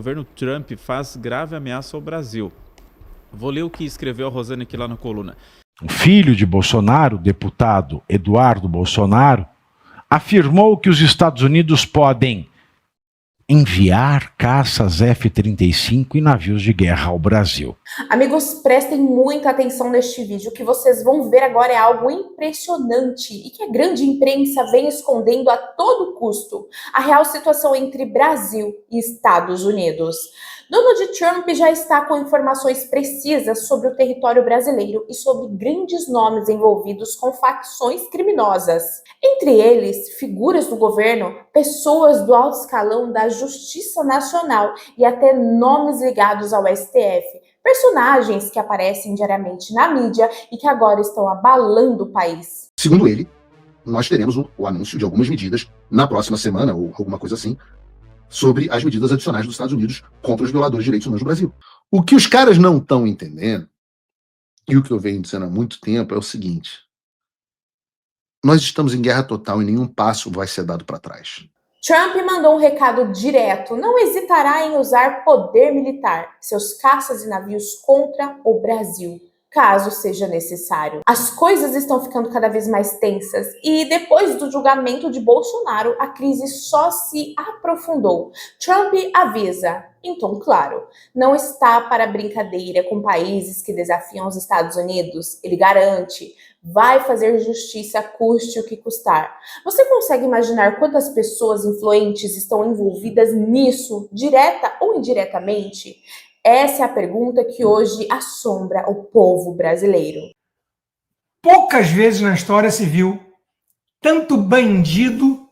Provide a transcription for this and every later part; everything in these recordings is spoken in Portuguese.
O governo Trump faz grave ameaça ao Brasil. Vou ler o que escreveu a Rosane aqui lá na coluna. O filho de Bolsonaro, o deputado Eduardo Bolsonaro, afirmou que os Estados Unidos podem enviar caças F-35 e navios de guerra ao Brasil. Amigos, prestem muita atenção neste vídeo. O que vocês vão ver agora é algo impressionante e que a grande imprensa vem escondendo a todo custo. A real situação entre Brasil e Estados Unidos. Donald Trump já está com informações precisas sobre o território brasileiro e sobre grandes nomes envolvidos com facções criminosas. Entre eles, figuras do governo, pessoas do alto escalão da Justiça Nacional e até nomes ligados ao STF. Personagens que aparecem diariamente na mídia e que agora estão abalando o país. Segundo ele, nós teremos o anúncio de algumas medidas na próxima semana, ou alguma coisa assim, sobre as medidas adicionais dos Estados Unidos contra os violadores de direitos humanos no Brasil. O que os caras não estão entendendo, e o que eu venho dizendo há muito tempo, é o seguinte: nós estamos em guerra total e nenhum passo vai ser dado para trás. Trump mandou um recado direto: não hesitará em usar poder militar, seus caças e navios contra o Brasil, caso seja necessário. As coisas estão ficando cada vez mais tensas e depois do julgamento de Bolsonaro, a crise só se aprofundou. Trump avisa, em tom claro, não está para brincadeira com países que desafiam os Estados Unidos. Ele garante, vai fazer justiça custe o que custar. Você consegue imaginar quantas pessoas influentes estão envolvidas nisso, direta ou indiretamente? Essa é a pergunta que hoje assombra o povo brasileiro. Poucas vezes na história se viu tanto bandido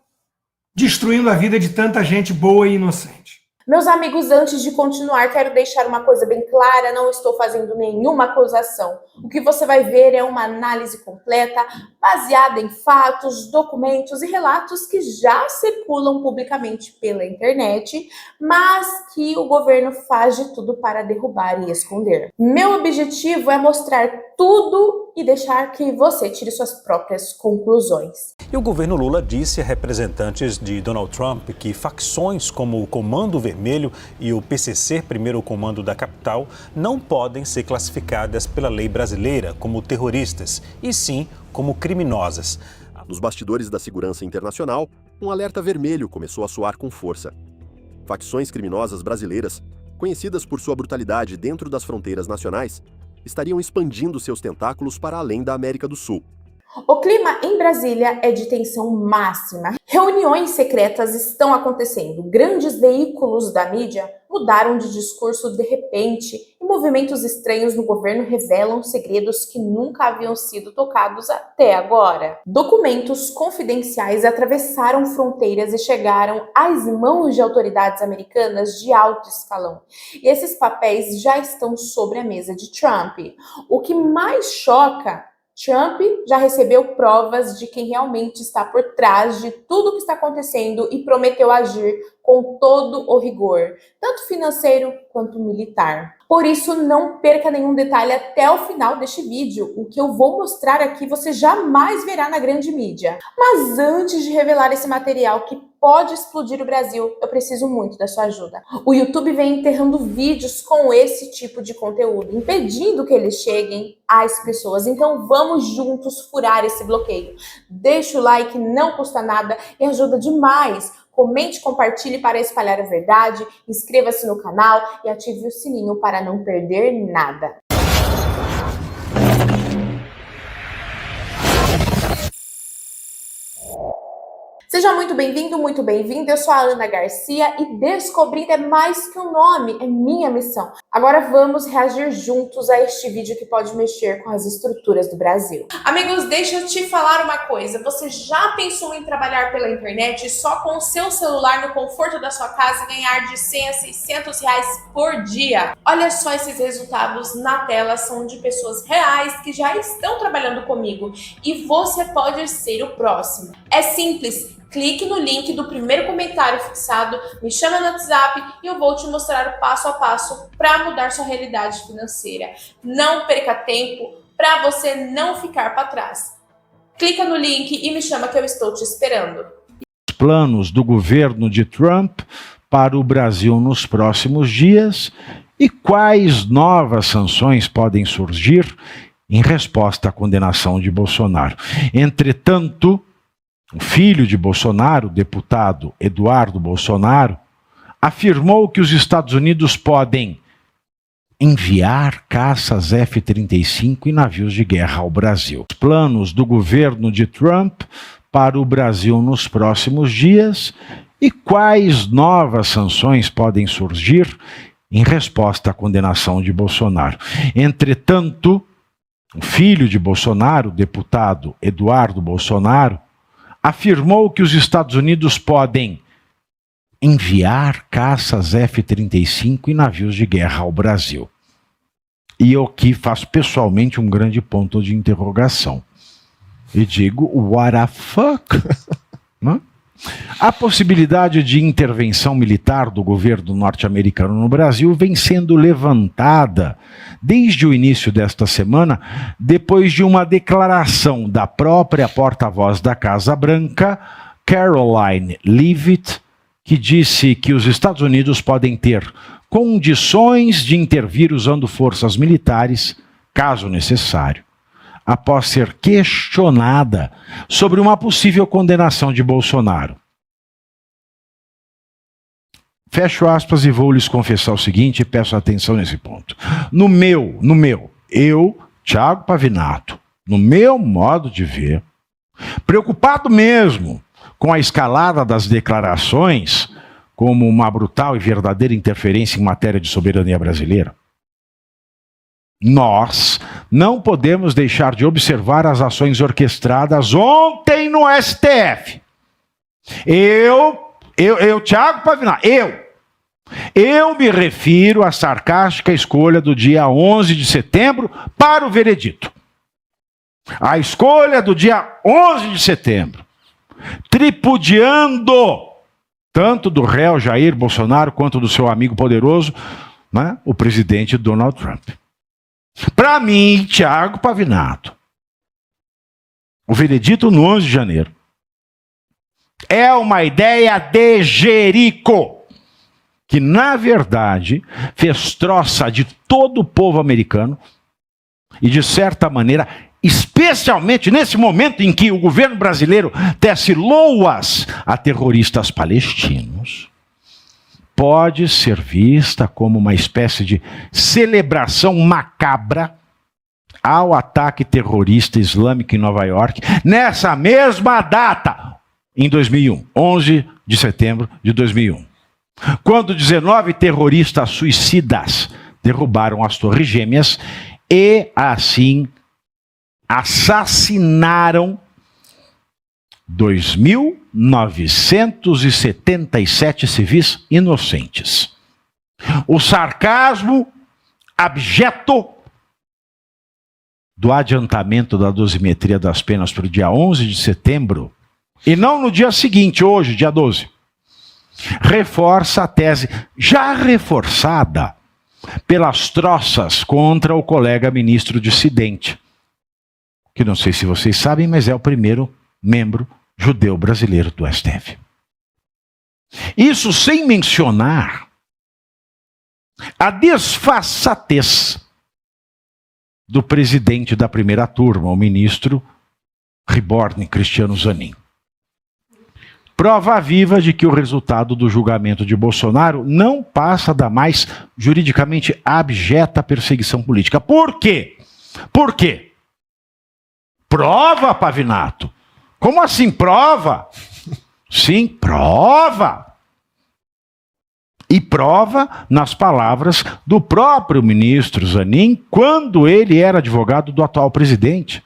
destruindo a vida de tanta gente boa e inocente. Meus amigos, antes de continuar, quero deixar uma coisa bem clara, não estou fazendo nenhuma acusação. O que você vai ver é uma análise completa, baseada em fatos, documentos e relatos que já circulam publicamente pela internet, mas que o governo faz de tudo para derrubar e esconder. Meu objetivo é mostrar tudo e deixar que você tire suas próprias conclusões. E o governo Lula disse a representantes de Donald Trump que facções como o Comando Vermelho e o PCC, primeiro comando da capital, não podem ser classificadas pela lei brasileira como terroristas, e sim como criminosas. Nos bastidores da segurança internacional, um alerta vermelho começou a soar com força. Facções criminosas brasileiras, conhecidas por sua brutalidade dentro das fronteiras nacionais, estariam expandindo seus tentáculos para além da América do Sul. O clima em Brasília é de tensão máxima. Reuniões secretas estão acontecendo. Grandes veículos da mídia mudaram de discurso de repente e movimentos estranhos no governo revelam segredos que nunca haviam sido tocados até agora. Documentos confidenciais atravessaram fronteiras e chegaram às mãos de autoridades americanas de alto escalão. E esses papéis já estão sobre a mesa de Trump. O que mais choca, Trump já recebeu provas de quem realmente está por trás de tudo o que está acontecendo e prometeu agir com todo o rigor, tanto financeiro quanto militar. Por isso, não perca nenhum detalhe até o final deste vídeo. O que eu vou mostrar aqui você jamais verá na grande mídia. Mas antes de revelar esse material que pode explodir o Brasil, eu preciso muito da sua ajuda. O YouTube vem enterrando vídeos com esse tipo de conteúdo, impedindo que eles cheguem às pessoas. Então vamos juntos furar esse bloqueio. Deixa o like, não custa nada e ajuda demais. Comente, compartilhe para espalhar a verdade, inscreva-se no canal e ative o sininho para não perder nada. Seja muito bem-vindo, muito bem-vinda. Eu sou a Ana Garcia e descobrir é mais que um nome, é minha missão. Agora vamos reagir juntos a este vídeo que pode mexer com as estruturas do Brasil. Amigos, deixa eu te falar uma coisa. Você já pensou em trabalhar pela internet só com o seu celular no conforto da sua casa e ganhar de 100 a 600 reais por dia? Olha só, esses resultados na tela são de pessoas reais que já estão trabalhando comigo e você pode ser o próximo. É simples. Clique no link do primeiro comentário fixado, me chama no WhatsApp e eu vou te mostrar o passo a passo para mudar sua realidade financeira. Não perca tempo para você não ficar para trás. Clica no link e me chama que eu estou te esperando. Os planos do governo de Trump para o Brasil nos próximos dias e quais novas sanções podem surgir em resposta à condenação de Bolsonaro. Entretanto, o filho de Bolsonaro, o deputado Eduardo Bolsonaro, afirmou que os Estados Unidos podem enviar caças F-35 e navios de guerra ao Brasil. Os planos do governo de Trump para o Brasil nos próximos dias e quais novas sanções podem surgir em resposta à condenação de Bolsonaro. Entretanto, o filho de Bolsonaro, o deputado Eduardo Bolsonaro, afirmou que os Estados Unidos podem enviar caças F-35 e navios de guerra ao Brasil. E eu aqui faço pessoalmente um grande ponto de interrogação. E digo, what the fuck? A possibilidade de intervenção militar do governo norte-americano no Brasil vem sendo levantada desde o início desta semana, depois de uma declaração da própria porta-voz da Casa Branca, Caroline Leavitt, que disse que os Estados Unidos podem ter condições de intervir usando forças militares, caso necessário, após ser questionada sobre uma possível condenação de Bolsonaro. Fecho aspas e vou lhes confessar o seguinte e peço atenção nesse ponto. Eu, Thiago Pavinato, no meu modo de ver, preocupado mesmo com a escalada das declarações como uma brutal e verdadeira interferência em matéria de soberania brasileira, nós não podemos deixar de observar as ações orquestradas ontem no STF. Thiago Pavinato, eu me refiro à sarcástica escolha do dia 11 de setembro para o veredito. A escolha do dia 11 de setembro, tripudiando tanto do réu Jair Bolsonaro quanto do seu amigo poderoso, né, o presidente Donald Trump. Para mim, Thiago Pavinato, o veredito no 11 de janeiro é uma ideia de Jerico, que na verdade fez troça de todo o povo americano e de certa maneira, especialmente nesse momento em que o governo brasileiro tece loas a terroristas palestinos, pode ser vista como uma espécie de celebração macabra ao ataque terrorista islâmico em Nova York, nessa mesma data, em 2001, 11 de setembro de 2001, quando 19 terroristas suicidas derrubaram as Torres Gêmeas e, assim, assassinaram 2.977 civis inocentes. O sarcasmo abjeto do adiantamento da dosimetria das penas para o dia 11 de setembro, e não no dia seguinte, hoje, dia 12, reforça a tese já reforçada pelas troças contra o colega ministro dissidente, que não sei se vocês sabem, mas é o primeiro membro judeu brasileiro do STF. Isso sem mencionar a desfaçatez do presidente da primeira turma, o ministro Reborn Cristiano Zanin. Prova viva de que o resultado do julgamento de Bolsonaro não passa da mais juridicamente abjeta perseguição política. Por quê? Por quê? Prova, Pavinato. Como assim prova? Sim, prova. E prova nas palavras do próprio ministro Zanin, quando ele era advogado do atual presidente.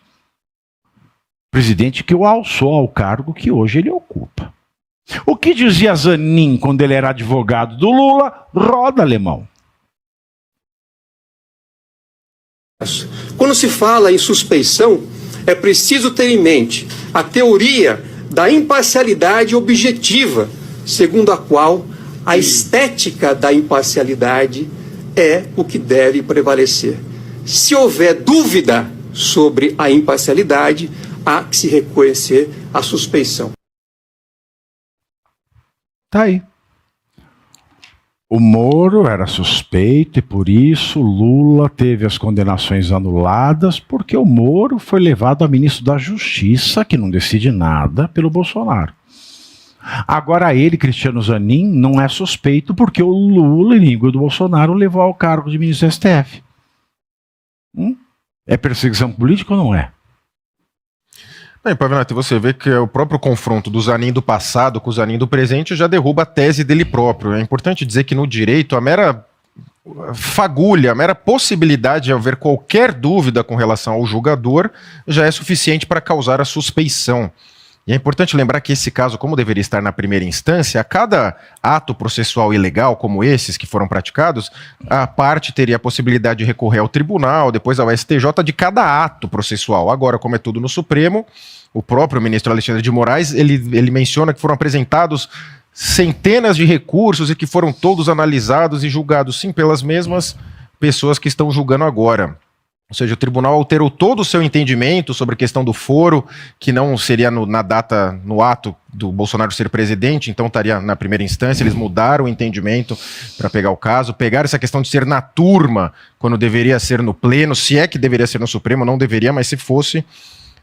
Presidente que o alçou ao cargo que hoje ele ocupa. O que dizia Zanin quando ele era advogado do Lula? Roda, alemão. Quando se fala em suspeição, é preciso ter em mente a teoria da imparcialidade objetiva, segundo a qual a estética da imparcialidade é o que deve prevalecer. Se houver dúvida sobre a imparcialidade, há que se reconhecer a suspeição. Tá aí. O Moro era suspeito e por isso Lula teve as condenações anuladas, porque o Moro foi levado a ministro da Justiça, que não decide nada, pelo Bolsonaro. Agora ele, Cristiano Zanin, não é suspeito porque o Lula, inimigo do Bolsonaro, levou ao cargo de ministro do STF. É perseguição política ou não é? Bem, Pavinato, você vê que o próprio confronto do Zanin do passado com o Zanin do presente já derruba a tese dele próprio. É importante dizer que no direito a mera fagulha, a mera possibilidade de haver qualquer dúvida com relação ao julgador já é suficiente para causar a suspeição. E é importante lembrar que esse caso, como deveria estar na primeira instância, a cada ato processual ilegal, como esses que foram praticados, a parte teria a possibilidade de recorrer ao tribunal, depois ao STJ, de cada ato processual. Agora, como é tudo no Supremo, o próprio ministro Alexandre de Moraes, ele menciona que foram apresentados centenas de recursos e que foram todos analisados e julgados, sim, pelas mesmas pessoas que estão julgando agora. Ou seja, o tribunal alterou todo o seu entendimento sobre a questão do foro, que não seria na data, no ato do Bolsonaro ser presidente, então estaria na primeira instância. Eles mudaram o entendimento para pegar o caso, pegaram essa questão de ser na turma, quando deveria ser no pleno, se é que deveria ser no Supremo, não deveria, mas se fosse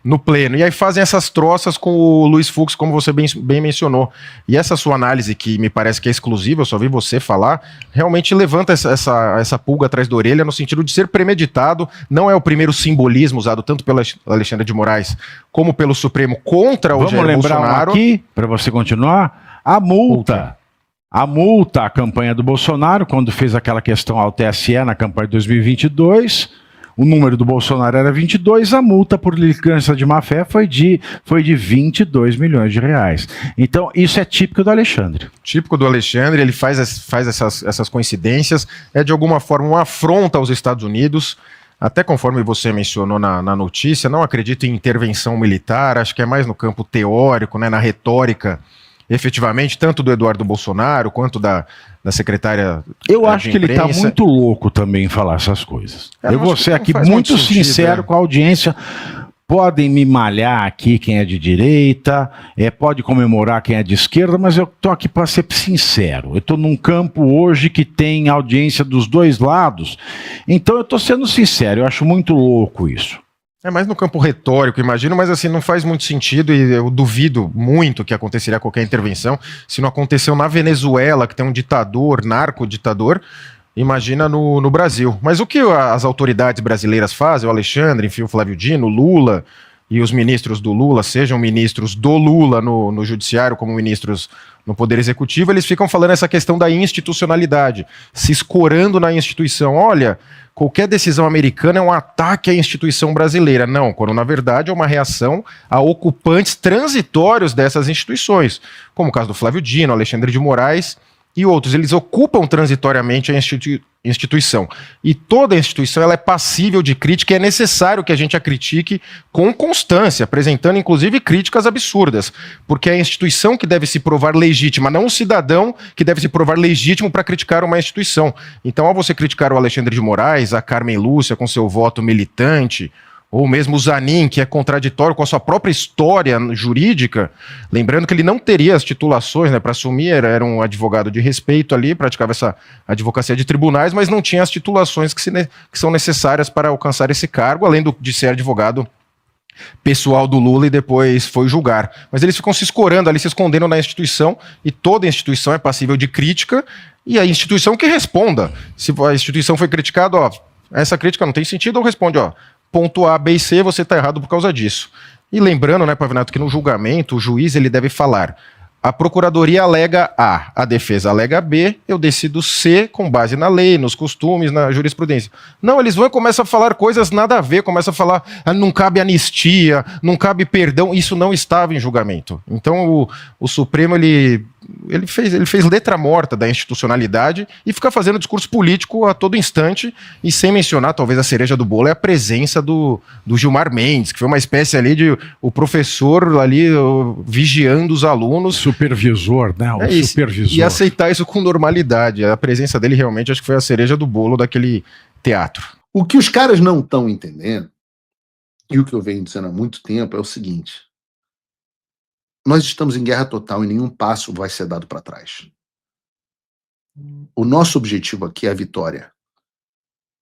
no pleno. E aí fazem essas troças com o Luiz Fux, como você bem mencionou. E essa sua análise, que me parece que é exclusiva, eu só vi você falar, realmente levanta essa pulga atrás da orelha no sentido de ser premeditado. Não é o primeiro simbolismo usado tanto pelo Alexandre de Moraes como pelo Supremo contra o Jair Bolsonaro. Vamos lembrar aqui, para você continuar, a multa. A multa à campanha do Bolsonaro, quando fez aquela questão ao TSE na campanha de 2022... O número do Bolsonaro era 22, a multa por litigância de má-fé foi de 22 milhões de reais. Então, isso é típico do Alexandre. Típico do Alexandre, ele faz essas coincidências, é de alguma forma uma afronta aos Estados Unidos, até conforme você mencionou na notícia, não acredito em intervenção militar, acho que é mais no campo teórico, né, na retórica, efetivamente, tanto do Eduardo Bolsonaro quanto da secretária. Eu acho que ele está muito louco também em falar essas coisas. Eu vou ser aqui muito sincero com a audiência. Podem me malhar aqui quem é de direita, pode comemorar quem é de esquerda, mas eu estou aqui para ser sincero. Eu estou num campo hoje que tem audiência dos dois lados, então eu estou sendo sincero, eu acho muito louco isso. É mais no campo retórico, imagino, mas assim, não faz muito sentido e eu duvido muito que aconteceria qualquer intervenção. Se não aconteceu na Venezuela, que tem um ditador, narco-ditador, imagina no Brasil. Mas o que as autoridades brasileiras fazem, o Alexandre, enfim, o Flávio Dino, o Lula e os ministros do Lula, sejam ministros do Lula no judiciário como ministros no Poder Executivo, eles ficam falando essa questão da institucionalidade, se escorando na instituição. Olha, qualquer decisão americana é um ataque à instituição brasileira. Não, quando na verdade é uma reação a ocupantes transitórios dessas instituições, como o caso do Flávio Dino, Alexandre de Moraes e outros. Eles ocupam transitoriamente a instituição. E toda instituição ela é passível de crítica e é necessário que a gente a critique com constância, apresentando inclusive críticas absurdas, porque é a instituição que deve se provar legítima, não o cidadão que deve se provar legítimo para criticar uma instituição. Então, ao você criticar o Alexandre de Moraes, a Carmen Lúcia com seu voto militante, ou mesmo o Zanin, que é contraditório com a sua própria história jurídica, lembrando que ele não teria as titulações, né, para assumir, era um advogado de respeito ali, praticava essa advocacia de tribunais, mas não tinha as titulações que são necessárias para alcançar esse cargo, além de ser advogado pessoal do Lula e depois foi julgar. Mas eles ficam se escorando ali, se escondendo na instituição, e toda instituição é passível de crítica, e a instituição que responda. Se a instituição foi criticada, ó, essa crítica não tem sentido, ou responde, ó, ponto A, B e C, você está errado por causa disso. E lembrando, né, Pavinato, que no julgamento o juiz ele deve falar: a procuradoria alega A, a defesa alega B, eu decido C com base na lei, nos costumes, na jurisprudência. Não, eles vão e começam a falar coisas nada a ver, começam a falar, não cabe anistia, não cabe perdão, isso não estava em julgamento. Então o Supremo ele fez letra morta da institucionalidade e fica fazendo discurso político a todo instante, e sem mencionar, talvez a cereja do bolo é a presença do Gilmar Mendes, que foi uma espécie ali de o professor ali vigiando os alunos. Supervisor, né? O supervisor. E aceitar isso com normalidade. A presença dele realmente acho que foi a cereja do bolo daquele teatro. O que os caras não estão entendendo, e o que eu venho dizendo há muito tempo, é o seguinte: nós estamos em guerra total e nenhum passo vai ser dado para trás. O nosso objetivo aqui é a vitória.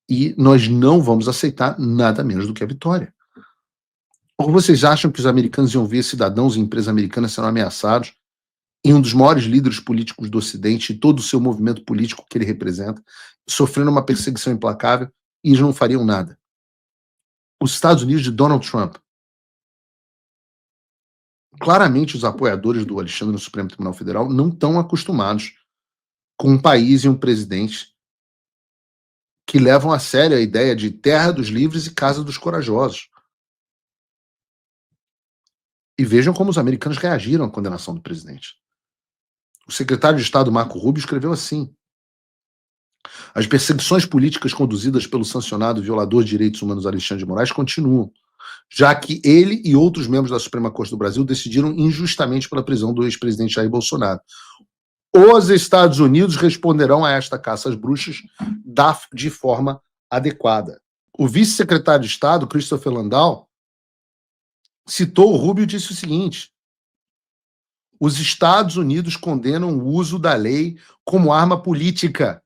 E nós não vamos aceitar nada menos do que a vitória. Ou vocês acham que os americanos iam ver cidadãos e empresas americanas sendo ameaçados e um dos maiores líderes políticos do Ocidente e todo o seu movimento político que ele representa, sofrendo uma perseguição implacável, e eles não fariam nada? Os Estados Unidos de Donald Trump. Claramente, os apoiadores do Alexandre no Supremo Tribunal Federal não estão acostumados com um país e um presidente que levam a sério a ideia de terra dos livres e casa dos corajosos. E vejam como os americanos reagiram à condenação do presidente. O secretário de Estado Marco Rubio escreveu assim: as perseguições políticas conduzidas pelo sancionado violador de direitos humanos Alexandre de Moraes continuam, já que ele e outros membros da Suprema Corte do Brasil decidiram injustamente pela prisão do ex-presidente Jair Bolsonaro. Os Estados Unidos responderão a esta caça às bruxas de forma adequada. O vice-secretário de Estado, Christopher Landau, citou o Rubio e disse o seguinte: os Estados Unidos condenam o uso da lei como arma política.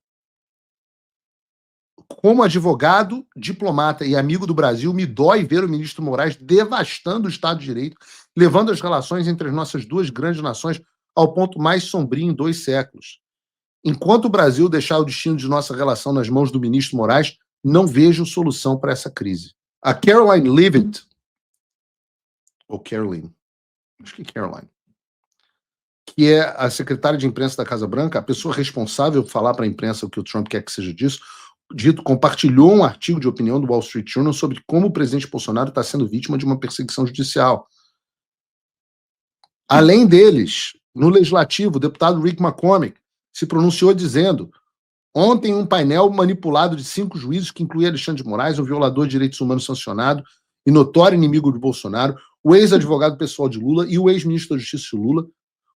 Como advogado, diplomata e amigo do Brasil, me dói ver o ministro Moraes devastando o Estado de Direito, levando as relações entre as nossas duas grandes nações ao ponto mais sombrio em 2 séculos. Enquanto o Brasil deixar o destino de nossa relação nas mãos do ministro Moraes, não vejo solução para essa crise. A Caroline Leavitt, ou Caroline, acho que Caroline, que é a secretária de imprensa da Casa Branca, a pessoa responsável por falar para a imprensa o que o Trump quer que seja dito, compartilhou um artigo de opinião do Wall Street Journal sobre como o presidente Bolsonaro está sendo vítima de uma perseguição judicial. Além deles, no Legislativo, o deputado Rick McCormick se pronunciou dizendo: ontem um painel manipulado de 5 juízes, que incluía Alexandre de Moraes, um violador de direitos humanos sancionado e notório inimigo de Bolsonaro, o ex-advogado pessoal de Lula e o ex-ministro da Justiça de Lula,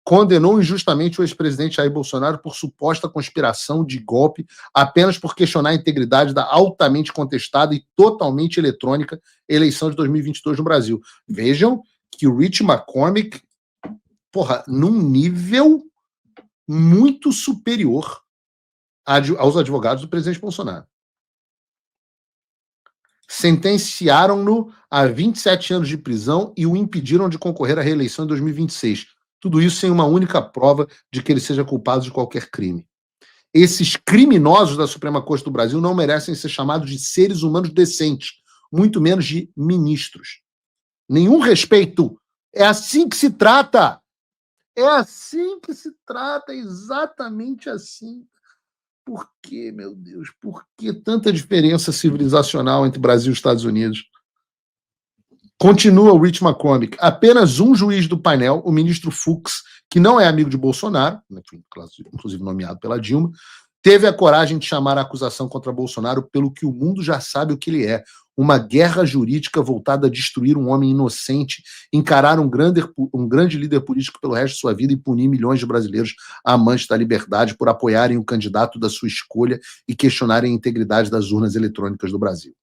condenou injustamente o ex-presidente Jair Bolsonaro por suposta conspiração de golpe apenas por questionar a integridade da altamente contestada e totalmente eletrônica eleição de 2022 no Brasil. Vejam que o Rich McCormick, num nível muito superior aos advogados do presidente Bolsonaro. Sentenciaram-no a 27 anos de prisão e o impediram de concorrer à reeleição em 2026. Tudo isso sem uma única prova de que ele seja culpado de qualquer crime. Esses criminosos da Suprema Corte do Brasil não merecem ser chamados de seres humanos decentes, muito menos de ministros. Nenhum respeito. É assim que se trata. É assim que se trata, exatamente assim. Por que, meu Deus? Por que tanta diferença civilizacional entre Brasil e Estados Unidos? Continua o Rich McCormick. Apenas um juiz do painel, o ministro Fux, que não é amigo de Bolsonaro, inclusive nomeado pela Dilma, teve a coragem de chamar a acusação contra Bolsonaro pelo que o mundo já sabe o que ele é: uma guerra jurídica voltada a destruir um homem inocente, encarar um grande líder político pelo resto de sua vida e punir milhões de brasileiros amantes da liberdade por apoiarem o candidato da sua escolha e questionarem a integridade das urnas eletrônicas do Brasil.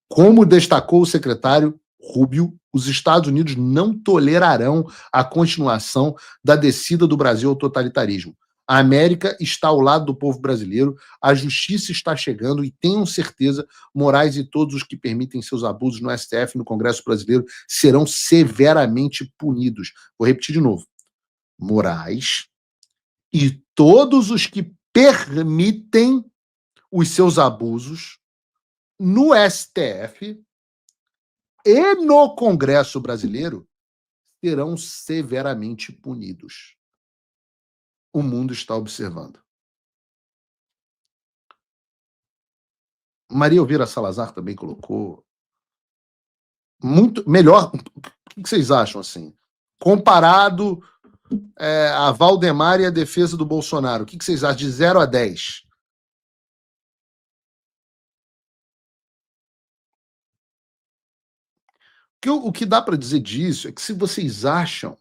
Como destacou o secretário Rubio, os Estados Unidos não tolerarão a continuação da descida do Brasil ao totalitarismo. A América está ao lado do povo brasileiro, a justiça está chegando e tenham certeza, Moraes e todos os que permitem seus abusos no STF e no Congresso brasileiro serão severamente punidos. Vou repetir de novo. Moraes e todos os que permitem os seus abusos no STF e no Congresso brasileiro serão severamente punidos. O mundo está observando. Maria Elvira Salazar também colocou muito melhor. O que vocês acham assim? Comparado a Valdemar e a defesa do Bolsonaro, o que vocês acham de 0 a 10? O que dá para dizer disso é que se vocês acham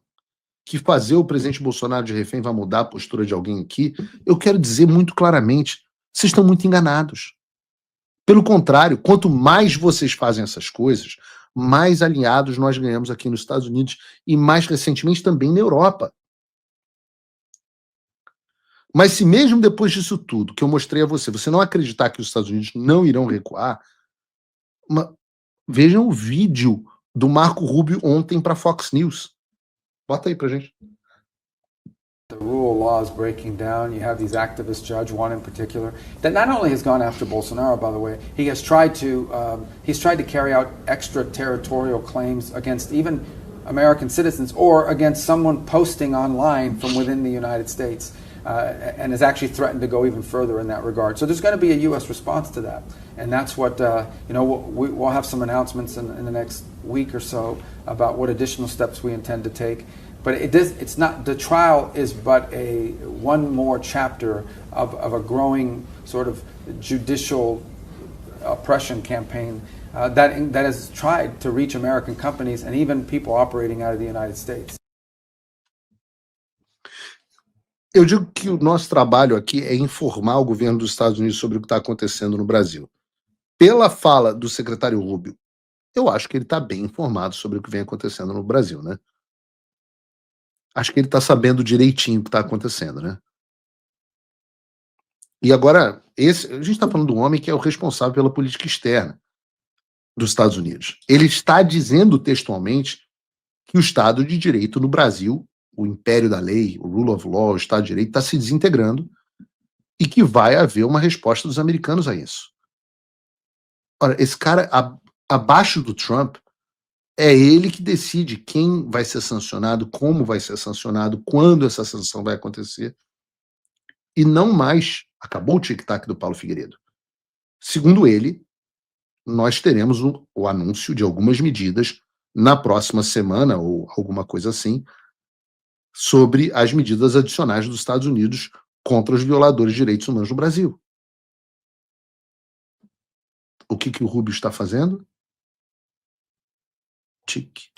que fazer o presidente Bolsonaro de refém vai mudar a postura de alguém aqui, eu quero dizer muito claramente, vocês estão muito enganados. Pelo contrário, quanto mais vocês fazem essas coisas, mais aliados nós ganhamos aqui nos Estados Unidos e mais recentemente também na Europa. Mas se mesmo depois disso tudo que eu mostrei a você, você não acreditar que os Estados Unidos não irão recuar, vejam o vídeo do Marco Rubio ontem para Fox News. Bota aí pra gente. The rule of law is breaking down. You have these activist judge, one in particular, that not only has gone after Bolsonaro, by the way, he's tried to carry out extraterritorial claims against even American citizens or against someone posting online from within the United States, and has actually threatened to go even further in that regard. So there's going to be a U.S. response to that, and that's what we'll have some announcements in the next week or so about what additional steps we intend to take. But it's not, the trial is but one more chapter of a growing sort of judicial oppression campaign that has tried to reach American companies and even people operating out of the United States. Eu digo que o nosso trabalho aqui é informar o governo dos Estados Unidos sobre o que está acontecendo no Brasil. Pela fala do secretário Rubio, eu acho que ele está bem informado sobre o que vem acontecendo no Brasil, né? Acho que ele está sabendo direitinho o que está acontecendo, né? E agora, a gente está falando de um homem que é o responsável pela política externa dos Estados Unidos. Ele está dizendo textualmente que o Estado de Direito no Brasil, o império da lei, o rule of law, o Estado de Direito, está se desintegrando e que vai haver uma resposta dos americanos a isso. Ora, esse cara, abaixo do Trump, é ele que decide quem vai ser sancionado, como vai ser sancionado, quando essa sanção vai acontecer. E não mais, acabou o tic-tac do Paulo Figueiredo. Segundo ele, nós teremos o anúncio de algumas medidas na próxima semana, ou alguma coisa assim, sobre as medidas adicionais dos Estados Unidos contra os violadores de direitos humanos no Brasil. O que o Rubio está fazendo? Tique.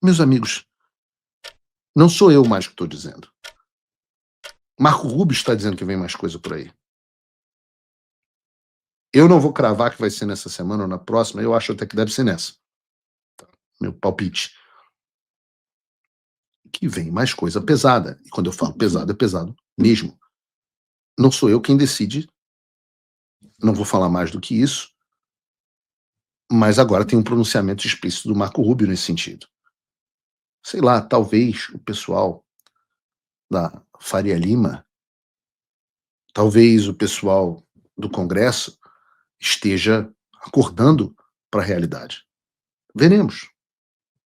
Meus amigos, não sou eu mais que estou dizendo. Marco Rubio está dizendo que vem mais coisa por aí. Eu não vou cravar que vai ser nessa semana ou na próxima, eu acho até que deve ser nessa. Meu palpite. Que vem mais coisa pesada. E quando eu falo pesado, é pesado mesmo. Não sou eu quem decide. Não vou falar mais do que isso. Mas agora tem um pronunciamento explícito do Marco Rubio nesse sentido. Sei lá, talvez o pessoal da Faria Lima, talvez o pessoal do Congresso esteja acordando para a realidade. Veremos.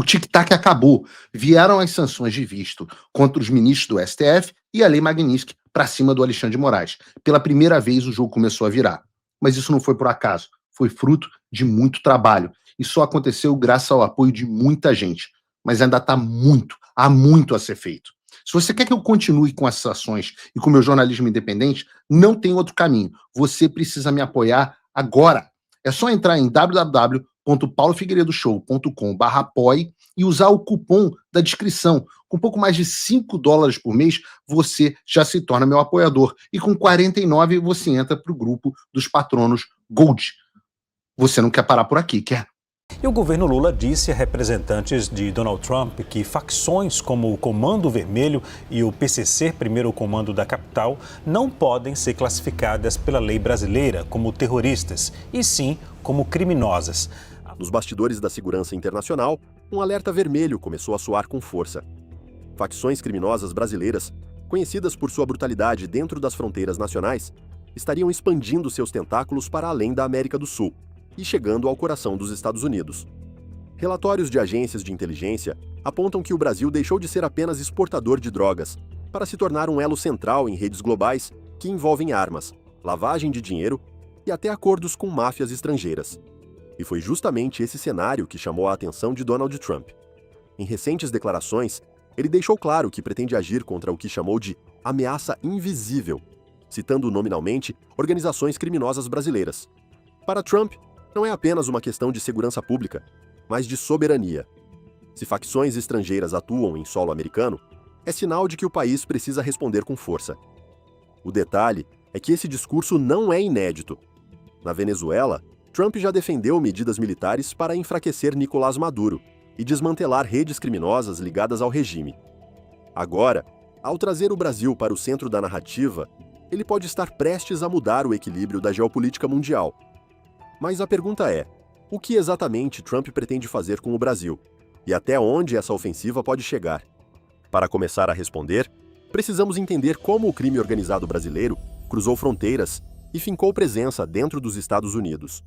O tic-tac acabou. Vieram as sanções de visto contra os ministros do STF e a Lei Magnitsky para cima do Alexandre de Moraes. Pela primeira vez o jogo começou a virar. Mas isso não foi por acaso. Foi fruto de muito trabalho. E só aconteceu graças ao apoio de muita gente. Mas ainda há muito a ser feito. Se você quer que eu continue com essas ações e com o meu jornalismo independente, não tem outro caminho. Você precisa me apoiar agora. É só entrar em www.paulofigueiredoshow.com/apoie e usar o cupom da descrição. Com pouco mais de $5 por mês, você já se torna meu apoiador. E com 49 você entra para o grupo dos patronos Gold. Você não quer parar por aqui, quer? E o governo Lula disse a representantes de Donald Trump que facções como o Comando Vermelho e o PCC, primeiro comando da capital, não podem ser classificadas pela lei brasileira como terroristas, e sim como criminosas. Nos bastidores da segurança internacional, um alerta vermelho começou a soar com força. Facções criminosas brasileiras, conhecidas por sua brutalidade dentro das fronteiras nacionais, estariam expandindo seus tentáculos para além da América do Sul e chegando ao coração dos Estados Unidos. Relatórios de agências de inteligência apontam que o Brasil deixou de ser apenas exportador de drogas para se tornar um elo central em redes globais que envolvem armas, lavagem de dinheiro e até acordos com máfias estrangeiras. E foi justamente esse cenário que chamou a atenção de Donald Trump. Em recentes declarações, ele deixou claro que pretende agir contra o que chamou de ameaça invisível, citando nominalmente organizações criminosas brasileiras. Para Trump, não é apenas uma questão de segurança pública, mas de soberania. Se facções estrangeiras atuam em solo americano, é sinal de que o país precisa responder com força. O detalhe é que esse discurso não é inédito. Na Venezuela, Trump já defendeu medidas militares para enfraquecer Nicolás Maduro e desmantelar redes criminosas ligadas ao regime. Agora, ao trazer o Brasil para o centro da narrativa, ele pode estar prestes a mudar o equilíbrio da geopolítica mundial. Mas a pergunta é: o que exatamente Trump pretende fazer com o Brasil? E até onde essa ofensiva pode chegar? Para começar a responder, precisamos entender como o crime organizado brasileiro cruzou fronteiras e fincou presença dentro dos Estados Unidos.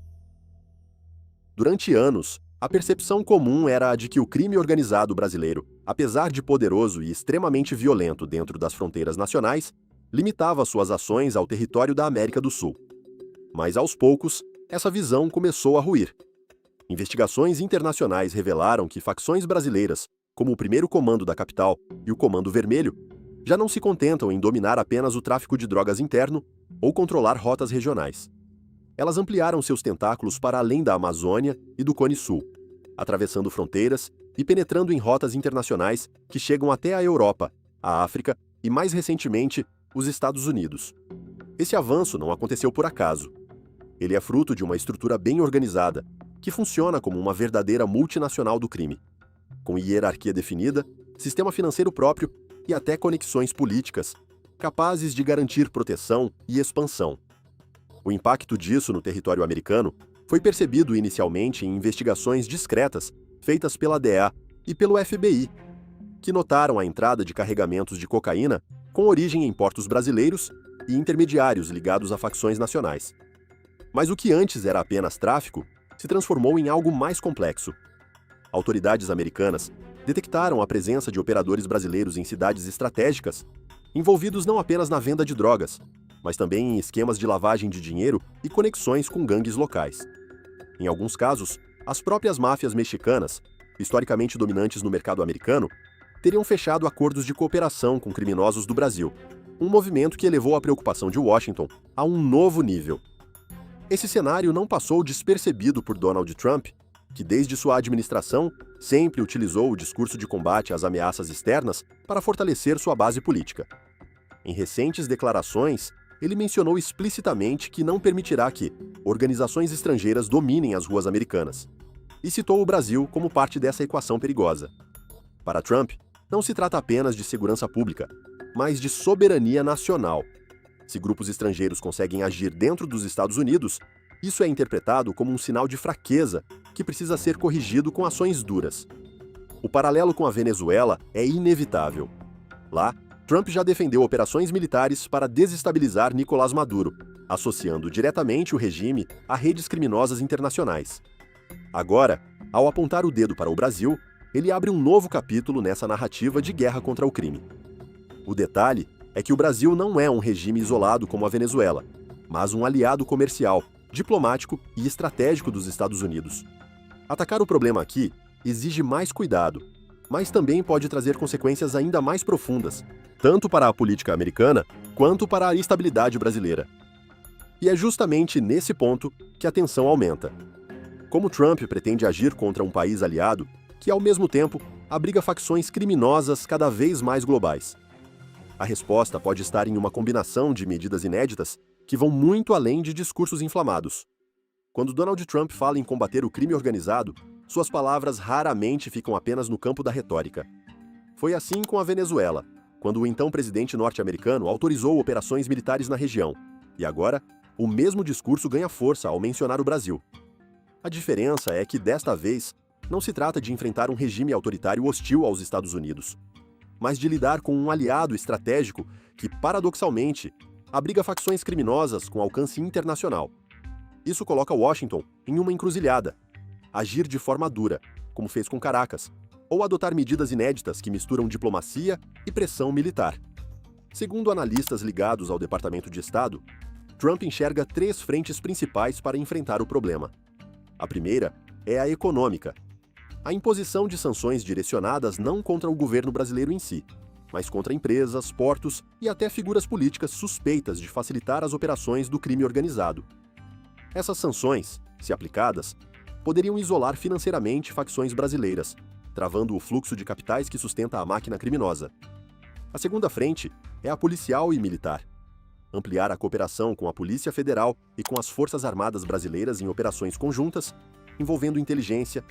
Durante anos, a percepção comum era a de que o crime organizado brasileiro, apesar de poderoso e extremamente violento dentro das fronteiras nacionais, limitava suas ações ao território da América do Sul. Mas aos poucos, essa visão começou a ruir. Investigações internacionais revelaram que facções brasileiras, como o Primeiro Comando da Capital e o Comando Vermelho, já não se contentam em dominar apenas o tráfico de drogas interno ou controlar rotas regionais. Elas ampliaram seus tentáculos para além da Amazônia e do Cone Sul, atravessando fronteiras e penetrando em rotas internacionais que chegam até a Europa, a África e, mais recentemente, os Estados Unidos. Esse avanço não aconteceu por acaso. Ele é fruto de uma estrutura bem organizada, que funciona como uma verdadeira multinacional do crime, com hierarquia definida, sistema financeiro próprio e até conexões políticas, capazes de garantir proteção e expansão. O impacto disso no território americano foi percebido inicialmente em investigações discretas feitas pela DEA e pelo FBI, que notaram a entrada de carregamentos de cocaína com origem em portos brasileiros e intermediários ligados a facções nacionais. Mas o que antes era apenas tráfico se transformou em algo mais complexo. Autoridades americanas detectaram a presença de operadores brasileiros em cidades estratégicas, envolvidos não apenas na venda de drogas, mas também em esquemas de lavagem de dinheiro e conexões com gangues locais. Em alguns casos, as próprias máfias mexicanas, historicamente dominantes no mercado americano, teriam fechado acordos de cooperação com criminosos do Brasil, um movimento que elevou a preocupação de Washington a um novo nível. Esse cenário não passou despercebido por Donald Trump, que desde sua administração sempre utilizou o discurso de combate às ameaças externas para fortalecer sua base política. Em recentes declarações, ele mencionou explicitamente que não permitirá que organizações estrangeiras dominem as ruas americanas, e citou o Brasil como parte dessa equação perigosa. Para Trump, não se trata apenas de segurança pública, mas de soberania nacional. Se grupos estrangeiros conseguem agir dentro dos Estados Unidos, isso é interpretado como um sinal de fraqueza que precisa ser corrigido com ações duras. O paralelo com a Venezuela é inevitável. Lá, Trump já defendeu operações militares para desestabilizar Nicolás Maduro, associando diretamente o regime a redes criminosas internacionais. Agora, ao apontar o dedo para o Brasil, ele abre um novo capítulo nessa narrativa de guerra contra o crime. O detalhe é que o Brasil não é um regime isolado como a Venezuela, mas um aliado comercial, diplomático e estratégico dos Estados Unidos. Atacar o problema aqui exige mais cuidado, mas também pode trazer consequências ainda mais profundas, tanto para a política americana quanto para a estabilidade brasileira. E é justamente nesse ponto que a tensão aumenta. Como Trump pretende agir contra um país aliado que, ao mesmo tempo, abriga facções criminosas cada vez mais globais? A resposta pode estar em uma combinação de medidas inéditas que vão muito além de discursos inflamados. Quando Donald Trump fala em combater o crime organizado, suas palavras raramente ficam apenas no campo da retórica. Foi assim com a Venezuela, quando o então presidente norte-americano autorizou operações militares na região. E agora, o mesmo discurso ganha força ao mencionar o Brasil. A diferença é que, desta vez, não se trata de enfrentar um regime autoritário hostil aos Estados Unidos, mas de lidar com um aliado estratégico que, paradoxalmente, abriga facções criminosas com alcance internacional. Isso coloca Washington em uma encruzilhada: agir de forma dura, como fez com Caracas, ou adotar medidas inéditas que misturam diplomacia e pressão militar. Segundo analistas ligados ao Departamento de Estado, Trump enxerga 3 frentes principais para enfrentar o problema. A primeira é a econômica. A imposição de sanções direcionadas não contra o governo brasileiro em si, mas contra empresas, portos e até figuras políticas suspeitas de facilitar as operações do crime organizado. Essas sanções, se aplicadas, poderiam isolar financeiramente facções brasileiras, travando o fluxo de capitais que sustenta a máquina criminosa. A segunda frente é a policial e militar. Ampliar a cooperação com a Polícia Federal e com as Forças Armadas brasileiras em operações conjuntas, envolvendo inteligência,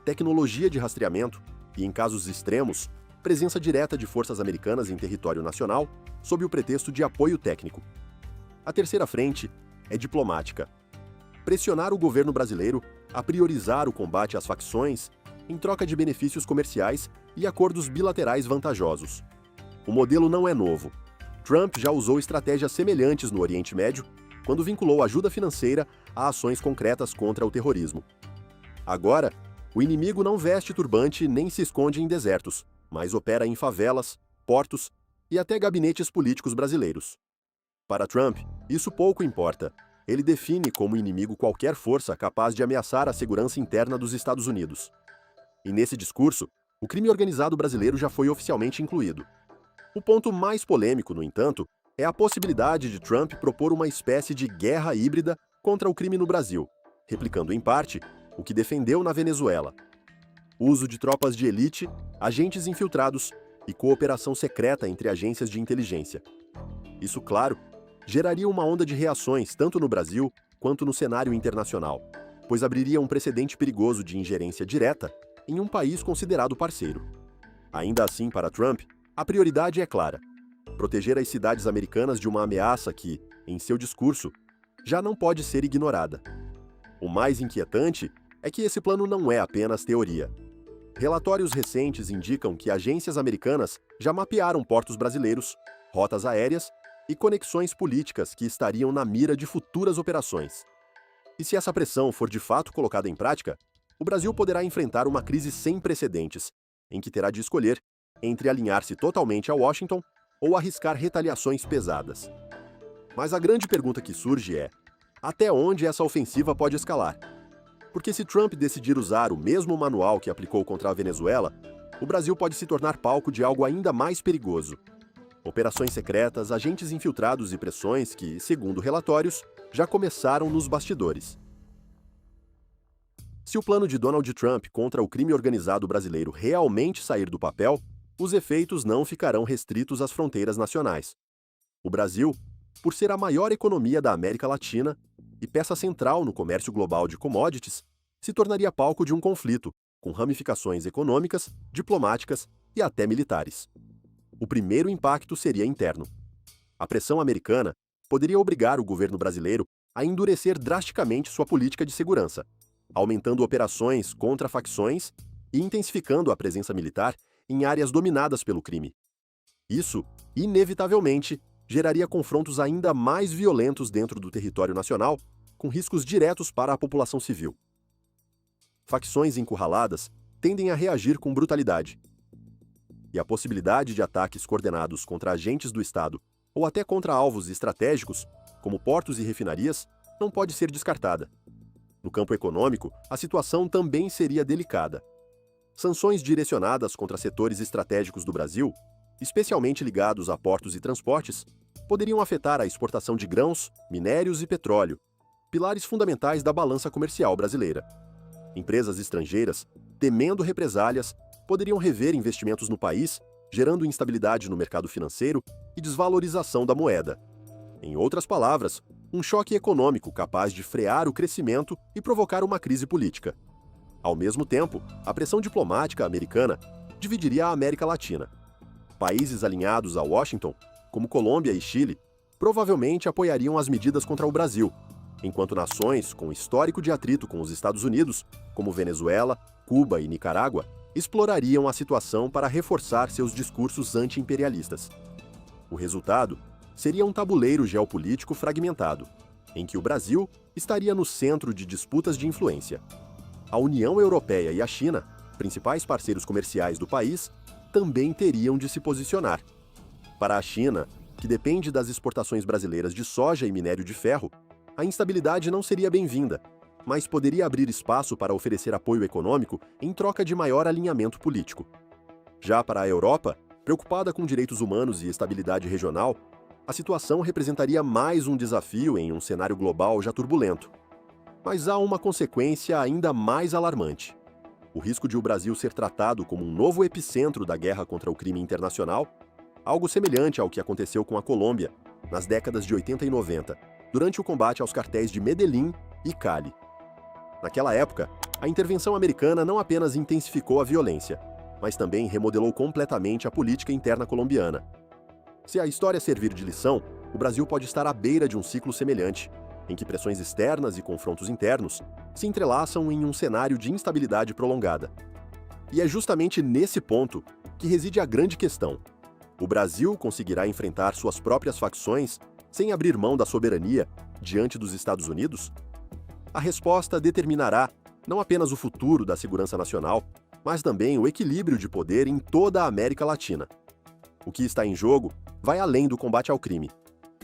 tecnologia de rastreamento e, em casos extremos, presença direta de forças americanas em território nacional, sob o pretexto de apoio técnico. A terceira frente é diplomática. Pressionar o governo brasileiro a priorizar o combate às facções em troca de benefícios comerciais e acordos bilaterais vantajosos. O modelo não é novo. Trump já usou estratégias semelhantes no Oriente Médio, quando vinculou ajuda financeira a ações concretas contra o terrorismo. Agora, o inimigo não veste turbante nem se esconde em desertos, mas opera em favelas, portos e até gabinetes políticos brasileiros. Para Trump, isso pouco importa. Ele define como inimigo qualquer força capaz de ameaçar a segurança interna dos Estados Unidos. E nesse discurso, o crime organizado brasileiro já foi oficialmente incluído. O ponto mais polêmico, no entanto, é a possibilidade de Trump propor uma espécie de guerra híbrida contra o crime no Brasil, replicando em parte o que defendeu na Venezuela. Uso de tropas de elite, agentes infiltrados e cooperação secreta entre agências de inteligência. Isso, claro, geraria uma onda de reações tanto no Brasil quanto no cenário internacional, pois abriria um precedente perigoso de ingerência direta em um país considerado parceiro. Ainda assim, para Trump, a prioridade é clara: proteger as cidades americanas de uma ameaça que, em seu discurso, já não pode ser ignorada. O mais inquietante é que esse plano não é apenas teoria. Relatórios recentes indicam que agências americanas já mapearam portos brasileiros, rotas aéreas e conexões políticas que estariam na mira de futuras operações. E se essa pressão for de fato colocada em prática, o Brasil poderá enfrentar uma crise sem precedentes, em que terá de escolher entre alinhar-se totalmente a Washington ou arriscar retaliações pesadas. Mas a grande pergunta que surge é: até onde essa ofensiva pode escalar? Porque se Trump decidir usar o mesmo manual que aplicou contra a Venezuela, o Brasil pode se tornar palco de algo ainda mais perigoso. Operações secretas, agentes infiltrados e pressões que, segundo relatórios, já começaram nos bastidores. Se o plano de Donald Trump contra o crime organizado brasileiro realmente sair do papel, os efeitos não ficarão restritos às fronteiras nacionais. O Brasil, por ser a maior economia da América Latina e peça central no comércio global de commodities, se tornaria palco de um conflito, com ramificações econômicas, diplomáticas e até militares. O primeiro impacto seria interno. A pressão americana poderia obrigar o governo brasileiro a endurecer drasticamente sua política de segurança, aumentando operações contra facções e intensificando a presença militar em áreas dominadas pelo crime. Isso, inevitavelmente, geraria confrontos ainda mais violentos dentro do território nacional, com riscos diretos para a população civil. Facções encurraladas tendem a reagir com brutalidade. E a possibilidade de ataques coordenados contra agentes do Estado ou até contra alvos estratégicos, como portos e refinarias, não pode ser descartada. No campo econômico, a situação também seria delicada. Sanções direcionadas contra setores estratégicos do Brasil, especialmente ligados a portos e transportes, poderiam afetar a exportação de grãos, minérios e petróleo, pilares fundamentais da balança comercial brasileira. Empresas estrangeiras, temendo represálias, poderiam rever investimentos no país, gerando instabilidade no mercado financeiro e desvalorização da moeda. Em outras palavras, um choque econômico capaz de frear o crescimento e provocar uma crise política. Ao mesmo tempo, a pressão diplomática americana dividiria a América Latina. Países alinhados a Washington, como Colômbia e Chile, provavelmente apoiariam as medidas contra o Brasil, enquanto nações com histórico de atrito com os Estados Unidos, como Venezuela, Cuba e Nicarágua, explorariam a situação para reforçar seus discursos anti-imperialistas. O resultado seria um tabuleiro geopolítico fragmentado, em que o Brasil estaria no centro de disputas de influência. A União Europeia e a China, principais parceiros comerciais do país, também teriam de se posicionar. Para a China, que depende das exportações brasileiras de soja e minério de ferro, a instabilidade não seria bem-vinda, mas poderia abrir espaço para oferecer apoio econômico em troca de maior alinhamento político. Já para a Europa, preocupada com direitos humanos e estabilidade regional, a situação representaria mais um desafio em um cenário global já turbulento. Mas há uma consequência ainda mais alarmante. O risco de o Brasil ser tratado como um novo epicentro da guerra contra o crime internacional, algo semelhante ao que aconteceu com a Colômbia nas décadas de 80 e 90, durante o combate aos cartéis de Medellín e Cali. Naquela época, A intervenção americana não apenas intensificou a violência, mas também remodelou completamente a política interna colombiana. Se a história servir de lição, o Brasil pode estar à beira de um ciclo semelhante, em que pressões externas e confrontos internos se entrelaçam em um cenário de instabilidade prolongada. E é justamente nesse ponto que reside a grande questão. O Brasil conseguirá enfrentar suas próprias facções sem abrir mão da soberania diante dos Estados Unidos? A resposta determinará não apenas o futuro da segurança nacional, mas também o equilíbrio de poder em toda a América Latina. O que está em jogo vai além do combate ao crime.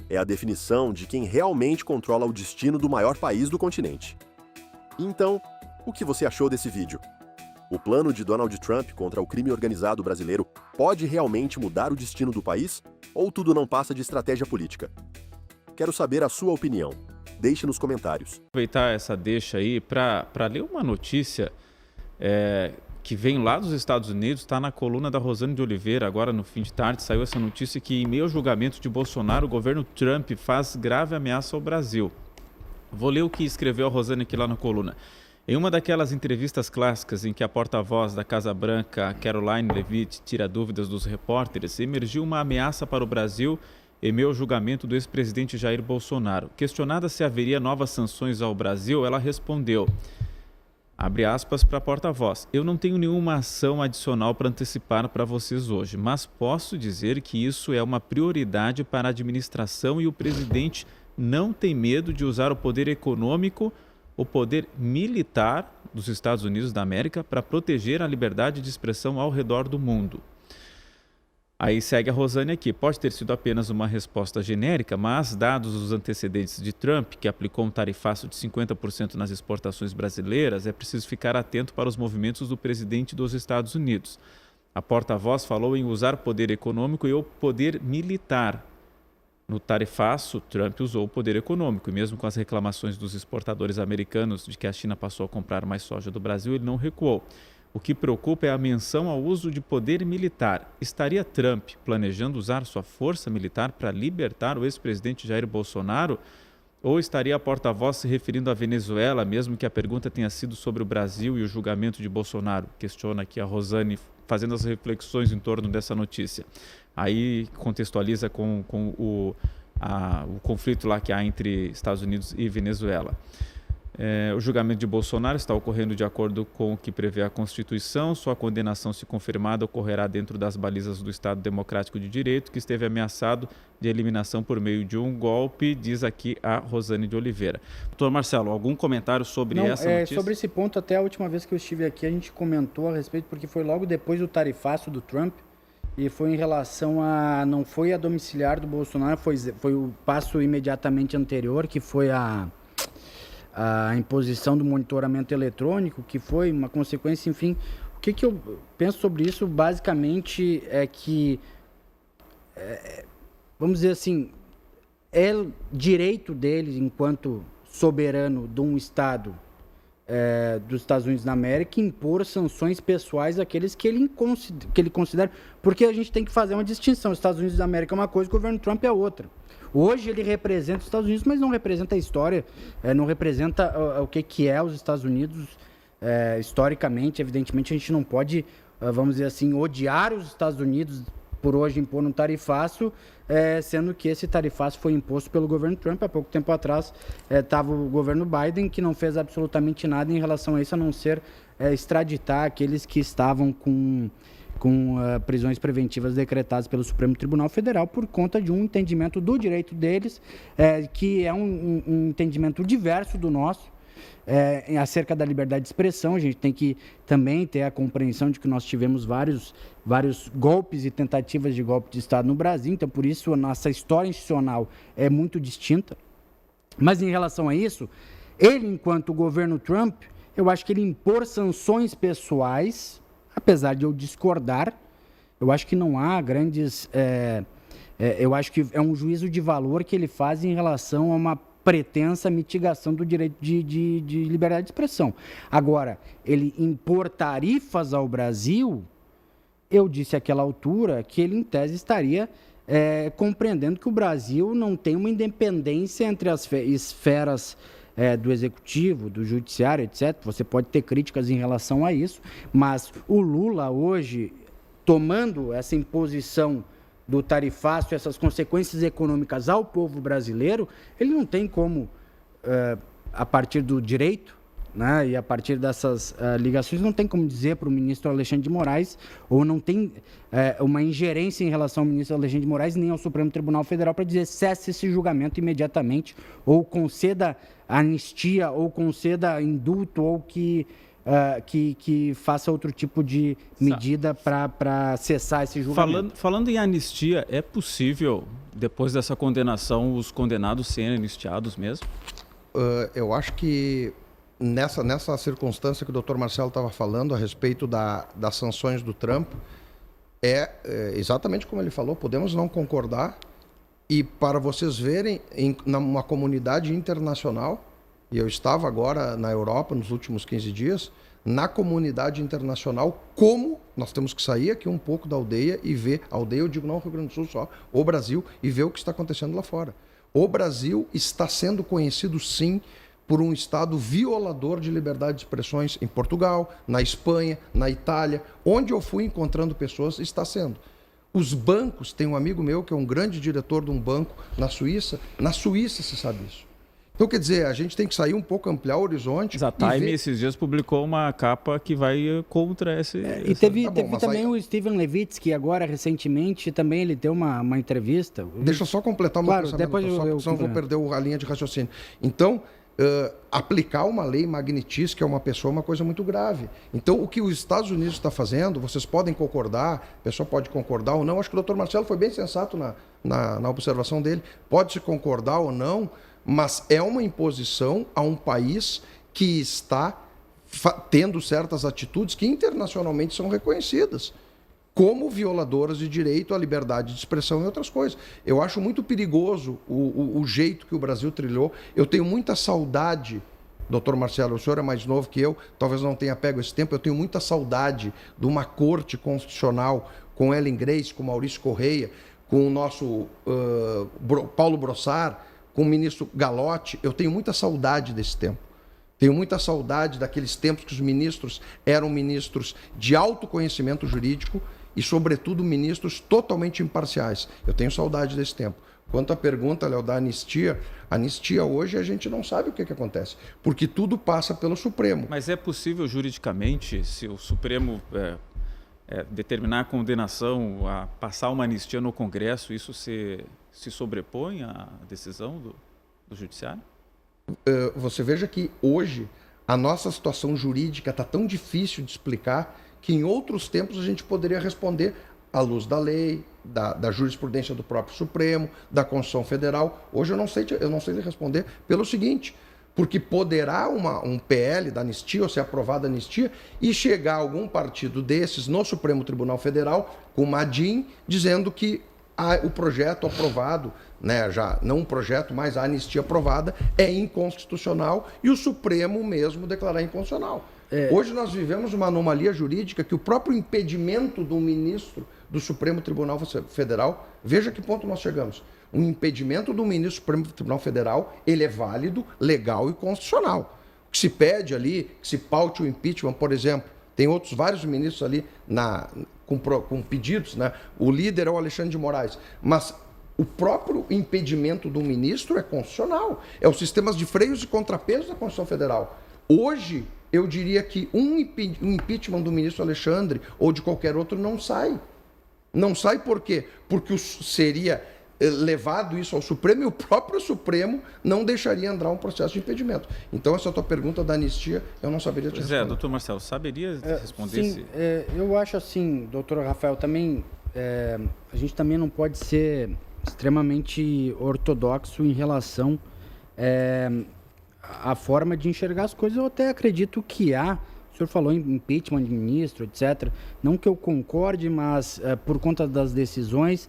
É a definição de quem realmente controla o destino do maior país do continente. Então, o que você achou desse vídeo? O plano de Donald Trump contra o crime organizado brasileiro pode realmente mudar o destino do país? Ou tudo não passa de estratégia política? Quero saber a sua opinião. Deixe nos comentários. Aproveitar essa deixa aí para ler uma notícia que vem lá dos Estados Unidos, está na coluna da Rosane de Oliveira, agora no fim de tarde, saiu essa notícia que em meio ao julgamento de Bolsonaro, o governo Trump faz grave ameaça ao Brasil. Vou ler o que escreveu a Rosane aqui lá na coluna. Em uma daquelas entrevistas clássicas em que a porta-voz da Casa Branca, Caroline Leavitt, tira dúvidas dos repórteres, emergiu uma ameaça para o Brasil em meio ao julgamento do ex-presidente Jair Bolsonaro. Questionada se haveria novas sanções ao Brasil, ela respondeu, abre aspas para a porta-voz, eu não tenho nenhuma ação adicional para antecipar para vocês hoje, mas posso dizer que isso é uma prioridade para a administração e o presidente não tem medo de usar o poder econômico, o poder militar dos Estados Unidos da América para proteger a liberdade de expressão ao redor do mundo. Aí segue a Rosane aqui, pode ter sido apenas uma resposta genérica, mas dados os antecedentes de Trump, que aplicou um tarifaço de 50% nas exportações brasileiras, é preciso ficar atento para os movimentos do presidente dos Estados Unidos. A porta-voz falou em usar poder econômico e o poder militar. No tarifaço, Trump usou o poder econômico e mesmo com as reclamações dos exportadores americanos de que a China passou a comprar mais soja do Brasil, ele não recuou. O que preocupa é a menção ao uso de poder militar. Estaria Trump planejando usar sua força militar para libertar o ex-presidente Jair Bolsonaro? Ou estaria a porta-voz se referindo à Venezuela, mesmo que a pergunta tenha sido sobre o Brasil e o julgamento de Bolsonaro? Questiona aqui a Rosane, fazendo as reflexões em torno dessa notícia. Aí contextualiza com o conflito lá que há entre Estados Unidos e Venezuela. O julgamento de Bolsonaro está ocorrendo de acordo com o que prevê a Constituição. Sua condenação, se confirmada, ocorrerá dentro das balizas do Estado Democrático de Direito, que esteve ameaçado de eliminação por meio de um golpe, diz aqui a Rosane de Oliveira. Doutor Marcelo, algum comentário sobre essa notícia? Sobre esse ponto, até a última vez que eu estive aqui, a gente comentou a respeito, porque foi logo depois do tarifaço do Trump, e foi em relação a... não foi a domiciliar do Bolsonaro, foi o passo imediatamente anterior, que foi a imposição do monitoramento eletrônico, que foi uma consequência, enfim. O que eu penso sobre isso, basicamente, é que, vamos dizer assim, é direito deles, enquanto soberano de um Estado dos Estados Unidos da América, impor sanções pessoais àqueles que ele considera, porque a gente tem que fazer uma distinção. Os Estados Unidos da América é uma coisa, o governo Trump é outra. Hoje ele representa os Estados Unidos, mas não representa a história, não representa o que é os Estados Unidos historicamente. Evidentemente a gente não pode, vamos dizer assim, odiar os Estados Unidos por hoje impor um tarifaço, sendo que esse tarifaço foi imposto pelo governo Trump. Há pouco tempo atrás estava o governo Biden, que não fez absolutamente nada em relação a isso, a não ser extraditar aqueles que estavam com prisões preventivas decretadas pelo Supremo Tribunal Federal por conta de um entendimento do direito deles, que é um entendimento diverso do nosso, acerca da liberdade de expressão. A gente tem que também ter a compreensão de que nós tivemos vários golpes e tentativas de golpe de Estado no Brasil, então por isso a nossa história institucional é muito distinta. Mas em relação a isso, ele, enquanto governo Trump, eu acho que ele impor sanções pessoais, apesar de eu discordar, eu acho que não há grandes... eu acho que é um juízo de valor que ele faz em relação a uma pretensa mitigação do direito de liberdade de expressão. Agora, ele impor tarifas ao Brasil, eu disse àquela altura que ele, em tese, estaria compreendendo que o Brasil não tem uma independência entre as esferas do executivo, do judiciário, etc. Você pode ter críticas em relação a isso, mas o Lula hoje, tomando essa imposição do tarifaço, essas consequências econômicas ao povo brasileiro, ele não tem como, a partir do direito, né, e a partir dessas ligações, não tem como dizer para o ministro Alexandre de Moraes, ou não tem uma ingerência em relação ao ministro Alexandre de Moraes, nem ao Supremo Tribunal Federal, para dizer cesse esse julgamento imediatamente, ou conceda anistia, ou conceda indulto, ou que faça outro tipo de medida para cessar esse julgamento. Falando em anistia, é possível, depois dessa condenação, os condenados serem anistiados mesmo? Eu acho que nessa circunstância que o Dr. Marcelo estava falando a respeito das sanções do Trump, exatamente como ele falou, podemos não concordar, e para vocês verem, numa comunidade internacional, e eu estava agora na Europa nos últimos 15 dias, na comunidade internacional, como nós temos que sair aqui um pouco da aldeia e ver, a aldeia eu digo não o Rio Grande do Sul só, o Brasil, e ver o que está acontecendo lá fora. O Brasil está sendo conhecido, sim, por um Estado violador de liberdade de expressões em Portugal, na Espanha, na Itália, onde eu fui encontrando pessoas, está sendo. Os bancos, tem um amigo meu que é um grande diretor de um banco na Suíça se sabe isso. Então, quer dizer, a gente tem que sair um pouco, ampliar o horizonte. A Time, esses dias, publicou uma capa que vai contra esse... E teve também o Steven Levitsky, agora, recentemente, também ele deu uma entrevista. Deixa eu só completar uma coisa, depois senão vou perder a linha de raciocínio. Então, aplicar uma lei magnetística a uma pessoa é uma coisa muito grave. Então, o que os Estados Unidos está fazendo, vocês podem concordar, a pessoa pode concordar ou não, acho que o Dr. Marcelo foi bem sensato na observação dele, pode-se concordar ou não, mas é uma imposição a um país que está tendo certas atitudes que internacionalmente são reconhecidas como violadoras de direito à liberdade de expressão e outras coisas. Eu acho muito perigoso o jeito que o Brasil trilhou. Eu tenho muita saudade, doutor Marcelo, o senhor é mais novo que eu, talvez não tenha pego esse tempo, eu tenho muita saudade de uma corte constitucional com Ellen Grace, com Maurício Correia, com o nosso Paulo Brossard, com o ministro Galotti. Eu tenho muita saudade desse tempo. Tenho muita saudade daqueles tempos que os ministros eram ministros de alto conhecimento jurídico e, sobretudo, ministros totalmente imparciais. Eu tenho saudade desse tempo. Quanto à pergunta, Léo, da anistia hoje a gente não sabe o que acontece, porque tudo passa pelo Supremo. Mas é possível juridicamente, se o Supremo determinar a condenação, a passar uma anistia no Congresso, isso se sobrepõe à decisão do Judiciário? Você veja que hoje a nossa situação jurídica está tão difícil de explicar que em outros tempos a gente poderia responder à luz da lei, da jurisprudência do próprio Supremo, da Constituição Federal. Hoje eu não sei lhe responder pelo seguinte, porque poderá um PL da anistia ou ser aprovada a anistia e chegar algum partido desses no Supremo Tribunal Federal com uma DIN dizendo que o projeto aprovado, né, já não um projeto, mas a anistia aprovada é inconstitucional e o Supremo mesmo declarar inconstitucional. Hoje nós vivemos uma anomalia jurídica que o próprio impedimento do ministro do Supremo Tribunal Federal, veja que ponto nós chegamos. Um impedimento do ministro do Supremo Tribunal Federal, ele é válido, legal e constitucional. O que se pede ali, que se paute o impeachment, por exemplo, tem outros vários ministros ali com pedidos, né? O líder é o Alexandre de Moraes, mas o próprio impedimento do ministro é constitucional, é os sistemas de freios e contrapesos da Constituição Federal. Hoje, eu diria que um impeachment do ministro Alexandre ou de qualquer outro não sai. Não sai por quê? Porque seria levado isso ao Supremo e o próprio Supremo não deixaria andar um processo de impedimento. Então, essa tua pergunta da anistia, eu não saberia te responder. Doutor Marcelo, saberia responder? Sim, eu acho assim, doutor Rafael, também a gente também não pode ser extremamente ortodoxo em relação à forma de enxergar as coisas. Eu até acredito que o senhor falou em impeachment de ministro, etc. Não que eu concorde, mas por conta das decisões,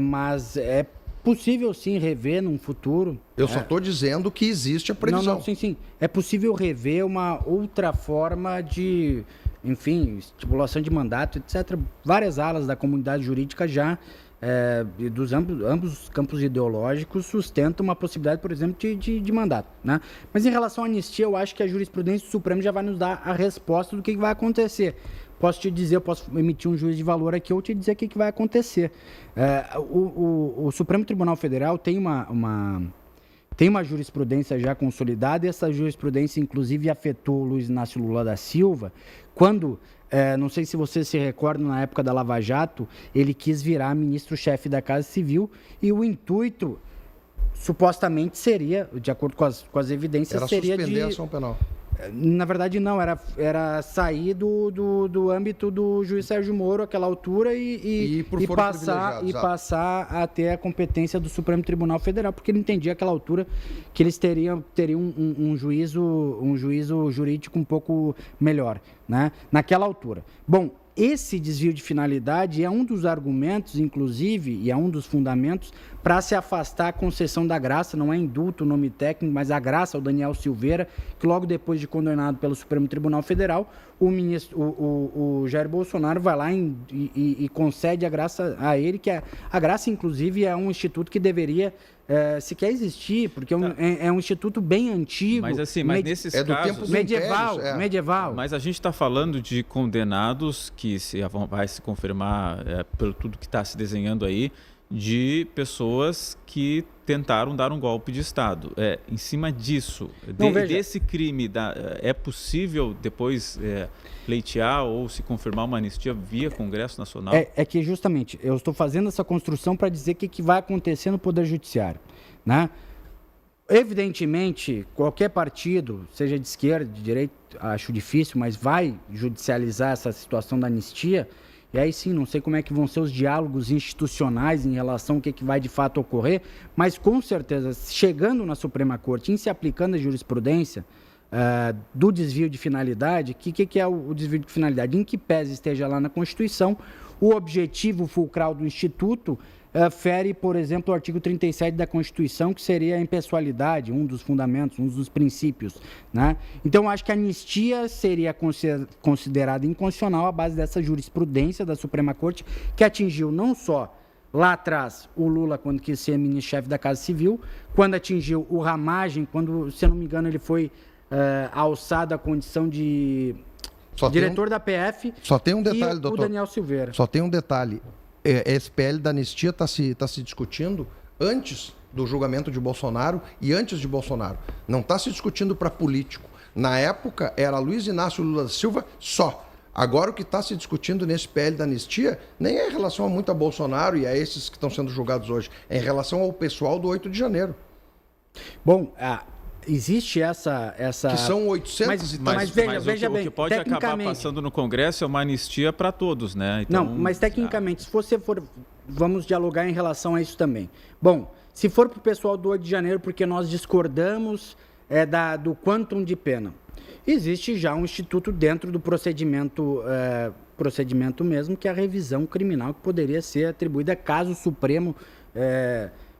mas é possível sim rever num futuro. Eu só estou dizendo que existe a previsão. Não, sim. É possível rever uma outra forma de, enfim, estipulação de mandato, etc. Várias alas da comunidade jurídica já dos ambos campos ideológicos sustentam uma possibilidade, por exemplo, de mandato, né? Mas em relação à anistia, eu acho que a jurisprudência do Supremo já vai nos dar a resposta do que vai acontecer. Posso te dizer, eu posso emitir um juízo de valor aqui ou te dizer o que vai acontecer. O Supremo Tribunal Federal tem uma jurisprudência já consolidada, e essa jurisprudência, inclusive, afetou o Luiz Inácio Lula da Silva, quando, não sei se vocês se recordam, na época da Lava Jato, ele quis virar ministro-chefe da Casa Civil, e o intuito, supostamente, seria, de acordo com as evidências, seria suspender a ação penal. Na verdade, não, era sair do âmbito do juiz Sérgio Moro àquela altura e passar a ter a competência do Supremo Tribunal Federal, porque ele entendia àquela altura que eles teriam um juízo jurídico um pouco melhor, né? Naquela altura. Bom, esse desvio de finalidade é um dos argumentos, inclusive, e é um dos fundamentos para se afastar a concessão da graça, não é indulto o nome técnico, mas a graça ao Daniel Silveira, que logo depois de condenado pelo Supremo Tribunal Federal, o Jair Bolsonaro vai lá e concede a graça a ele, que a graça, inclusive, é um instituto que deveria sequer existir, porque é um instituto bem antigo. Mas assim, nesses casos... Medieval. Mas a gente está falando de condenados que vai se confirmar, pelo tudo que está se desenhando aí, de pessoas que tentaram dar um golpe de Estado. Em cima disso, desse crime, é possível depois pleitear ou se confirmar uma anistia via Congresso Nacional? É que justamente eu estou fazendo essa construção para dizer o que vai acontecer no Poder Judiciário, né? Evidentemente, qualquer partido, seja de esquerda, de direita, acho difícil, mas vai judicializar essa situação da anistia. E aí sim, não sei como é que vão ser os diálogos institucionais em relação ao que vai de fato ocorrer, mas com certeza, chegando na Suprema Corte, em se aplicando a jurisprudência do desvio de finalidade, que é o desvio de finalidade? Em que pese esteja lá na Constituição, o objetivo fulcral do Instituto fere, por exemplo, o artigo 37 da Constituição, que seria a impessoalidade, um dos fundamentos, um dos princípios, né? Então, acho que a anistia seria considerada inconstitucional à base dessa jurisprudência da Suprema Corte, que atingiu não só lá atrás o Lula, quando quis ser ministro-chefe da Casa Civil, quando atingiu o Ramagem, quando, se eu não me engano, ele foi alçado à condição de diretor da PF. Só tem um detalhe, doutor. O Daniel Silveira. Só tem um detalhe. Esse PL da anistia está se discutindo antes do julgamento de Bolsonaro e antes de Bolsonaro. Não está se discutindo para político. Na época, era Luiz Inácio Lula da Silva só. Agora, o que está se discutindo nesse PL da anistia nem é em relação muito a Bolsonaro e a esses que estão sendo julgados hoje. É em relação ao pessoal do 8 de janeiro. Bom, existe essa... Que são 800 mas veja bem, o que pode acabar passando no Congresso é uma anistia para todos, né? Então, não, mas tecnicamente, se você for... Vamos dialogar em relação a isso também. Bom, se for para o pessoal do 8 de janeiro, porque nós discordamos do quantum de pena, existe já um instituto dentro do procedimento mesmo, que é a revisão criminal, que poderia ser atribuída caso o Supremo...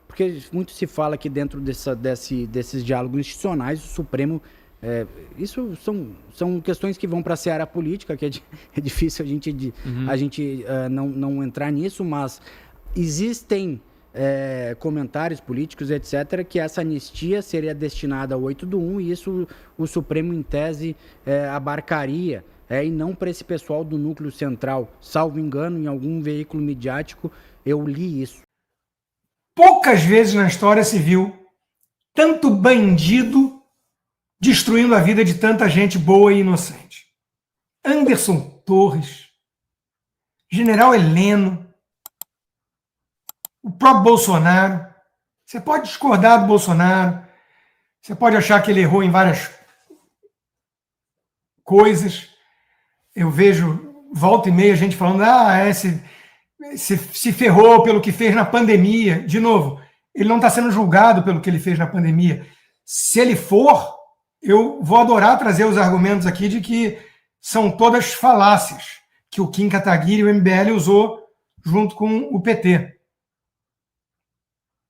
porque muito se fala que dentro desses diálogos institucionais, o Supremo... isso são questões que vão para a seara política, que é difícil a gente não entrar nisso, mas existem comentários políticos, etc., que essa anistia seria destinada ao 8/1, e isso o Supremo, em tese, abarcaria, e não para esse pessoal do núcleo central. Salvo engano, em algum veículo midiático, eu li isso. Poucas vezes na história se viu tanto bandido destruindo a vida de tanta gente boa e inocente. Anderson Torres, General Heleno, o próprio Bolsonaro. Você pode discordar do Bolsonaro, você pode achar que ele errou em várias coisas. Eu vejo, volta e meia, gente falando, se ferrou pelo que fez na pandemia. De novo, ele não está sendo julgado pelo que ele fez na pandemia. Se ele for, eu vou adorar trazer os argumentos aqui de que são todas falácias que o Kim Kataguiri e o MBL usou junto com o PT.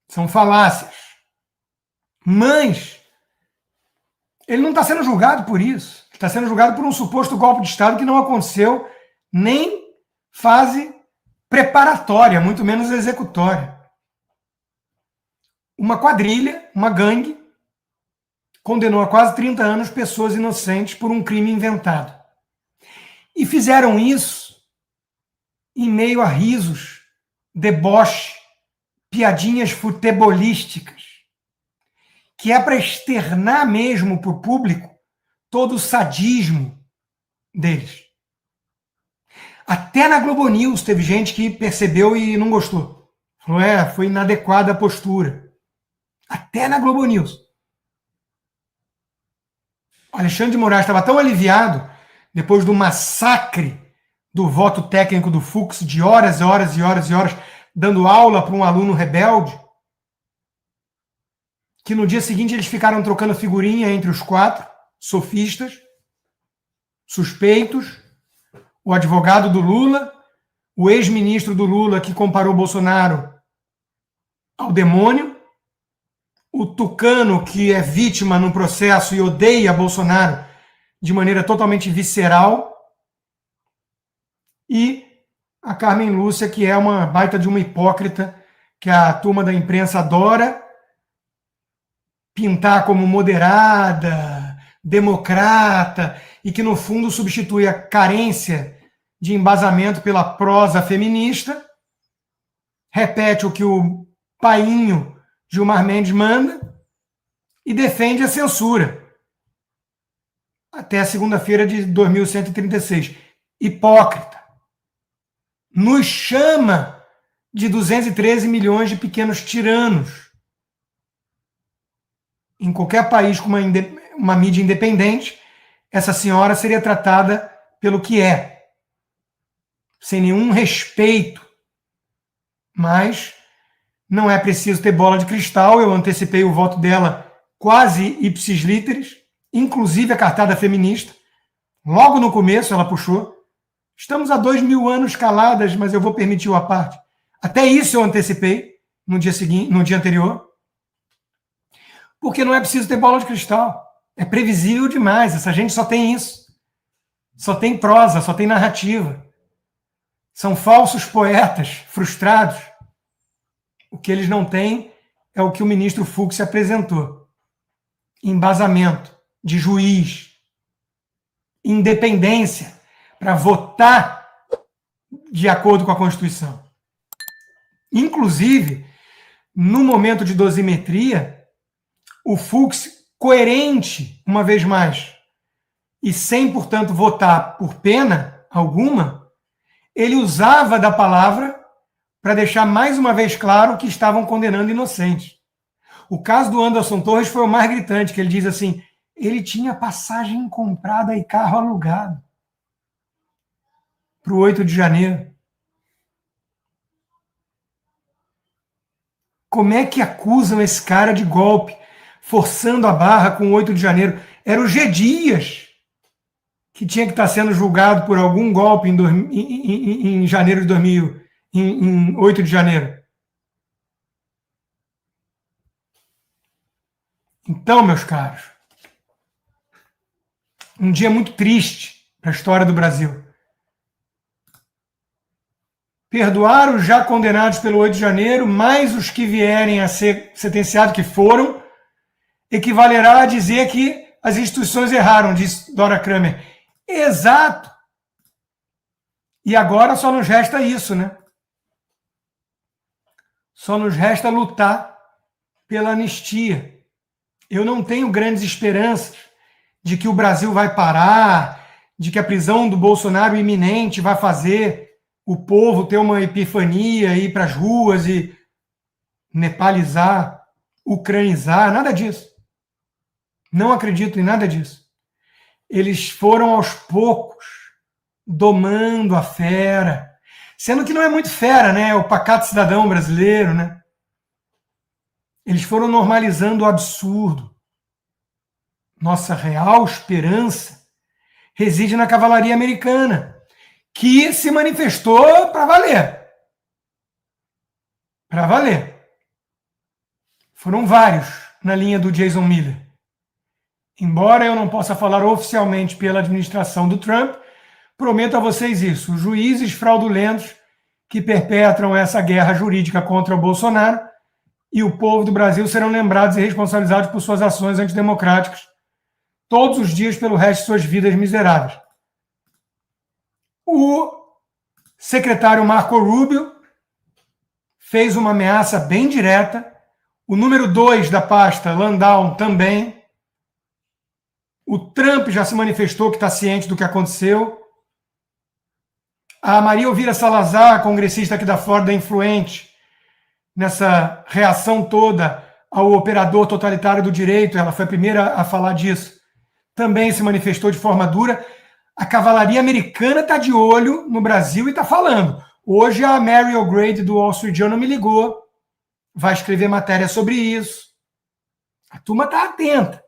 São falácias. Mas ele não está sendo julgado por isso. Ele está sendo julgado por um suposto golpe de Estado que não aconteceu nem fase preparatória, muito menos executória. Uma quadrilha, uma gangue, condenou a quase 30 anos pessoas inocentes por um crime inventado. E fizeram isso em meio a risos, deboche, piadinhas futebolísticas, que é para externar mesmo para o público todo o sadismo deles. Até na Globo News teve gente que percebeu e não gostou. Falou, foi inadequada a postura. Até na Globo News. Alexandre de Moraes estava tão aliviado depois do massacre do voto técnico do Fux, de horas e horas e horas e horas, dando aula para um aluno rebelde, que no dia seguinte eles ficaram trocando figurinha entre os 4 sofistas, suspeitos, o advogado do Lula, o ex-ministro do Lula que comparou Bolsonaro ao demônio, o tucano que é vítima no processo e odeia Bolsonaro de maneira totalmente visceral, e a Carmen Lúcia, que é uma baita de uma hipócrita, que a turma da imprensa adora pintar como moderada, democrata, e que no fundo substitui a carência de embasamento pela prosa feminista, repete o que o painho Gilmar Mendes manda e defende a censura. Até a segunda-feira de 2136. Hipócrita. Nos chama de 213 milhões de pequenos tiranos. Em qualquer país com uma mídia independente, essa senhora seria tratada pelo que é, sem nenhum respeito. Mas não é preciso ter bola de cristal, eu antecipei o voto dela quase ipsis literis, inclusive a cartada feminista. Logo no começo ela puxou. Estamos há 2000 anos caladas, mas eu vou permitir a parte. Até isso eu antecipei no dia seguinte, no dia anterior. Porque não é preciso ter bola de cristal. É previsível demais. Essa gente só tem isso. Só tem prosa, só tem narrativa. São falsos poetas frustrados. O que eles não têm é o que o ministro Fux apresentou. Embasamento de juiz. Independência para votar de acordo com a Constituição. Inclusive, no momento de dosimetria, o Fux, coerente, uma vez mais, e sem, portanto, votar por pena alguma, ele usava da palavra para deixar mais uma vez claro que estavam condenando inocentes. O caso do Anderson Torres foi o mais gritante, que ele diz assim, ele tinha passagem comprada e carro alugado para o 8 de janeiro. Como é que acusam esse cara de golpe, forçando a barra com o 8 de janeiro? Era o G. Dias, que tinha que estar sendo julgado por algum golpe em janeiro de 2000, em 8 de janeiro. Então, meus caros, um dia muito triste para a história do Brasil. Perdoar os já condenados pelo 8 de janeiro, mais os que vierem a ser sentenciados, que foram, equivalerá a dizer que as instituições erraram, disse Dora Kramer. Exato! E agora só nos resta isso, né? Só nos resta lutar pela anistia. Eu não tenho grandes esperanças de que o Brasil vai parar, de que a prisão do Bolsonaro iminente vai fazer o povo ter uma epifania, ir para as ruas e nepalizar, ucranizar, nada disso. Não acredito em nada disso. Eles foram aos poucos domando a fera, sendo que não é muito fera, né? É o pacato cidadão brasileiro, né? Eles foram normalizando o absurdo. Nossa real esperança reside na cavalaria americana, que se manifestou para valer. Para valer. Foram vários na linha do Jason Miller. Embora eu não possa falar oficialmente pela administração do Trump, prometo a vocês isso. Os juízes fraudulentos que perpetram essa guerra jurídica contra o Bolsonaro, e o povo do Brasil serão lembrados e responsabilizados por suas ações antidemocráticas todos os dias pelo resto de suas vidas miseráveis. O secretário Marco Rubio fez uma ameaça bem direta. O número 2 da pasta, Landau, também. O Trump já se manifestou que está ciente do que aconteceu. A Maria Elvira Salazar, congressista aqui da Flórida, influente nessa reação toda ao operador totalitário do direito, ela foi a primeira a falar disso, também se manifestou de forma dura. A cavalaria americana está de olho no Brasil e está falando. Hoje a Mary O'Grady do Wall Street Journal me ligou, vai escrever matéria sobre isso. A turma está atenta.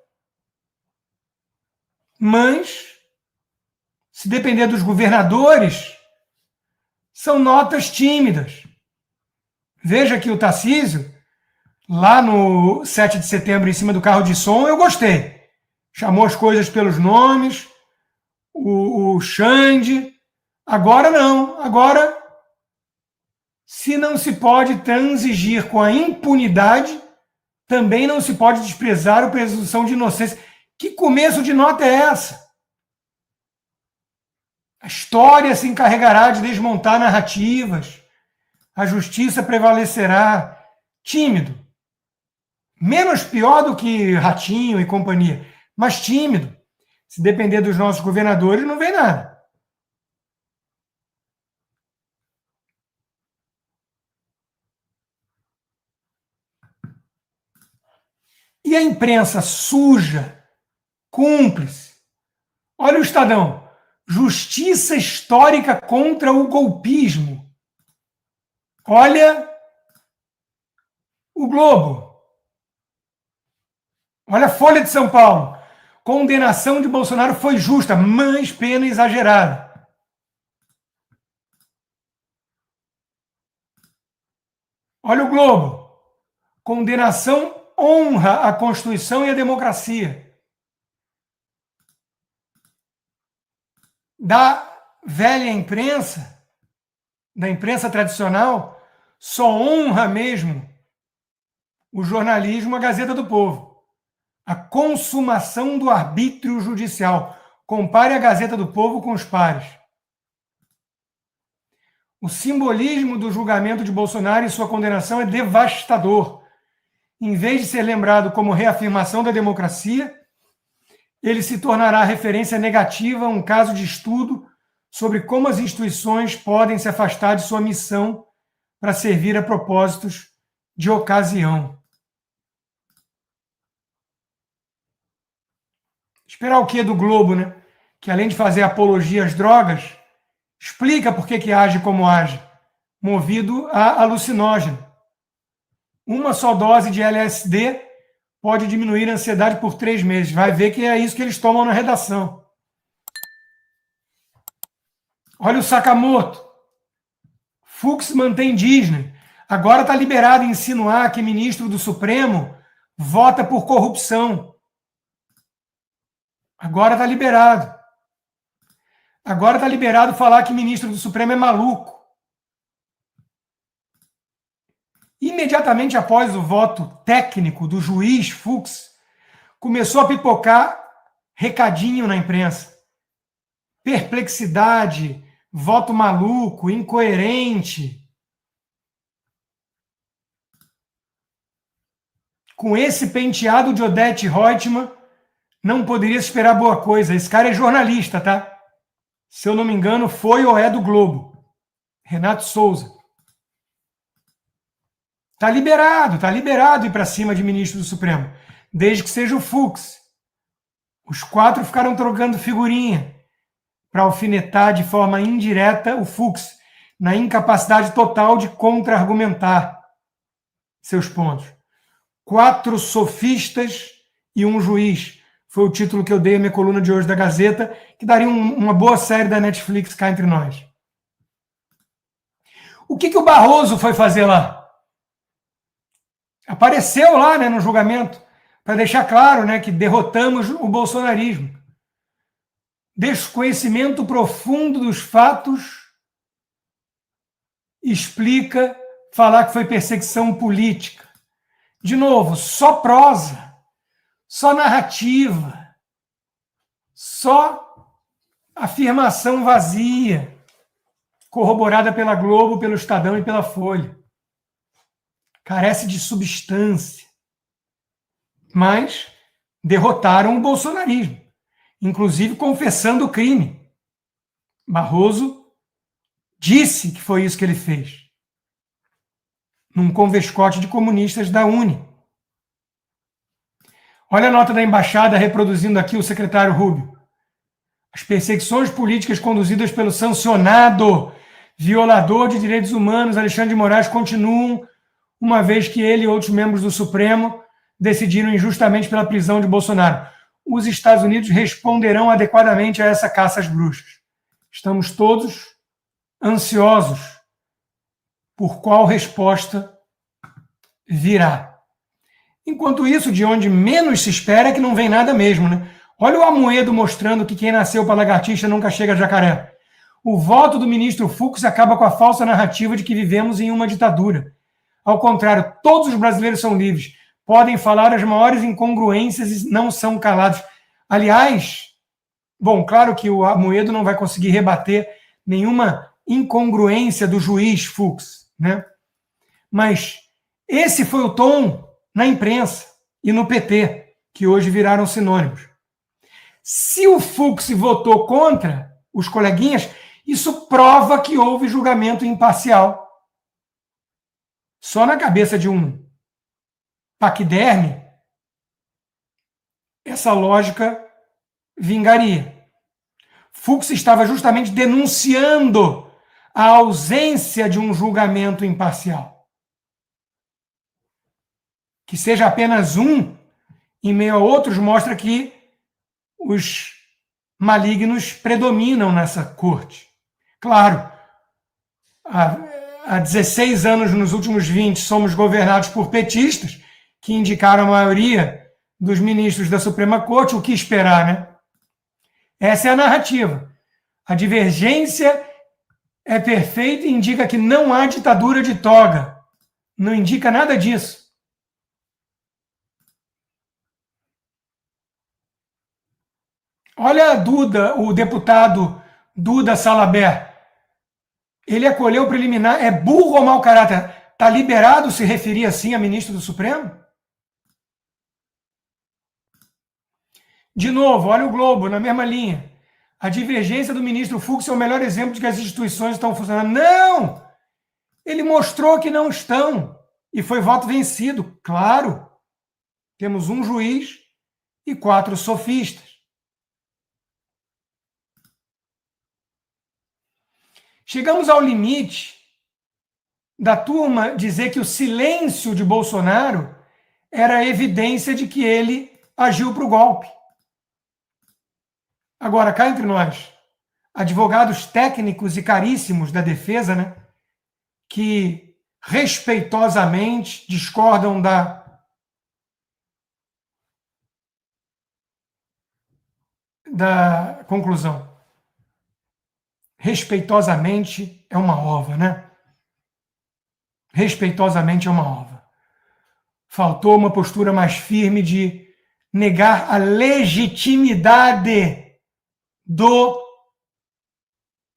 Mas, se depender dos governadores, são notas tímidas. Veja que o Tarcísio, lá no 7 de setembro, em cima do carro de som, eu gostei. Chamou as coisas pelos nomes, o Xande. Agora não. Agora, se não se pode transigir com a impunidade, também não se pode desprezar a presunção de inocência. Que começo de nota é essa? A história se encarregará de desmontar narrativas. A justiça prevalecerá. Tímido. Menos pior do que Ratinho e companhia, mas tímido. Se depender dos nossos governadores, não vem nada. E a imprensa suja, cúmplice. Olha o Estadão. Justiça histórica contra o golpismo. Olha o Globo. Olha a Folha de São Paulo. Condenação de Bolsonaro foi justa, mas pena exagerada. Olha o Globo. Condenação honra a Constituição e a democracia. Da velha imprensa, da imprensa tradicional, só honra mesmo o jornalismo, a Gazeta do Povo. A consumação do arbítrio judicial. Compare a Gazeta do Povo com os pares. O simbolismo do julgamento de Bolsonaro e sua condenação é devastador. Em vez de ser lembrado como reafirmação da democracia, ele se tornará referência negativa a um caso de estudo sobre como as instituições podem se afastar de sua missão para servir a propósitos de ocasião. Esperar o quê do Globo, né? Que além de fazer apologia às drogas, explica por que age como age, movido a alucinógeno. Uma só dose de LSD pode diminuir a ansiedade por 3 meses. Vai ver que é isso que eles tomam na redação. Olha o Sakamoto. Fux mantém Disney. Agora está liberado insinuar que ministro do Supremo vota por corrupção. Agora está liberado. Agora está liberado falar que ministro do Supremo é maluco. Imediatamente após o voto técnico do juiz Fux, começou a pipocar recadinho na imprensa. Perplexidade, voto maluco, incoerente. Com esse penteado de Odete Reutemann, não poderia se esperar boa coisa. Esse cara é jornalista, tá? Se eu não me engano, foi ou é do Globo. Renato Souza. Está liberado ir para cima de ministro do Supremo, desde que seja o Fux. Os 4 ficaram trocando figurinha para alfinetar de forma indireta o Fux, na incapacidade total de contra-argumentar seus pontos. 4 sofistas e um juiz. Foi o título que eu dei à minha coluna de hoje da Gazeta, que daria uma boa série da Netflix cá entre nós. O que o Barroso foi fazer lá? Apareceu lá, né, no julgamento, para deixar claro, né, que derrotamos o bolsonarismo. Desconhecimento profundo dos fatos explica falar que foi perseguição política. De novo, só prosa, só narrativa, só afirmação vazia, corroborada pela Globo, pelo Estadão e pela Folha. Carece de substância. Mas derrotaram o bolsonarismo, inclusive confessando o crime. Barroso disse que foi isso que ele fez, num convescote de comunistas da UNE. Olha a nota da embaixada reproduzindo aqui o secretário Rubio. As perseguições políticas conduzidas pelo sancionado violador de direitos humanos Alexandre de Moraes continuam, uma vez que ele e outros membros do Supremo decidiram injustamente pela prisão de Bolsonaro. Os Estados Unidos responderão adequadamente a essa caça às bruxas. Estamos todos ansiosos por qual resposta virá. Enquanto isso, de onde menos se espera é que não vem nada mesmo, né? Olha o Amoedo mostrando que quem nasceu para lagartixa nunca chega a jacaré. O voto do ministro Fux acaba com a falsa narrativa de que vivemos em uma ditadura. Ao contrário, todos os brasileiros são livres, podem falar as maiores incongruências e não são calados. Aliás, bom, claro que o Amoedo não vai conseguir rebater nenhuma incongruência do juiz Fux, né? Mas esse foi o tom na imprensa e no PT, que hoje viraram sinônimos. Se o Fux votou contra os coleguinhas, isso prova que houve julgamento imparcial. Só na cabeça de um paquiderme, essa lógica vingaria. Fux estava justamente denunciando a ausência de um julgamento imparcial. Que seja apenas um, em meio a outros, mostra que os malignos predominam nessa corte. Claro, há 16 anos, nos últimos 20, somos governados por petistas, que indicaram a maioria dos ministros da Suprema Corte. O que esperar, né? Essa é a narrativa. A divergência é perfeita e indica que não há ditadura de toga. Não indica nada disso. Olha a Duda, o deputado Duda Salabert. Ele acolheu o preliminar. É burro ou mau caráter? Está liberado se referir assim a ministro do Supremo? De novo, olha o Globo, na mesma linha. A divergência do ministro Fux é o melhor exemplo de que as instituições estão funcionando. Não! Ele mostrou que não estão. E foi voto vencido. Claro. Temos um juiz e 4 sofistas. Chegamos ao limite da turma dizer que o silêncio de Bolsonaro era evidência de que ele agiu para o golpe. Agora, cá entre nós, advogados técnicos e caríssimos da defesa, né, que respeitosamente discordam da conclusão. Respeitosamente é uma ova, né? Respeitosamente é uma ova. Faltou uma postura mais firme de negar a legitimidade do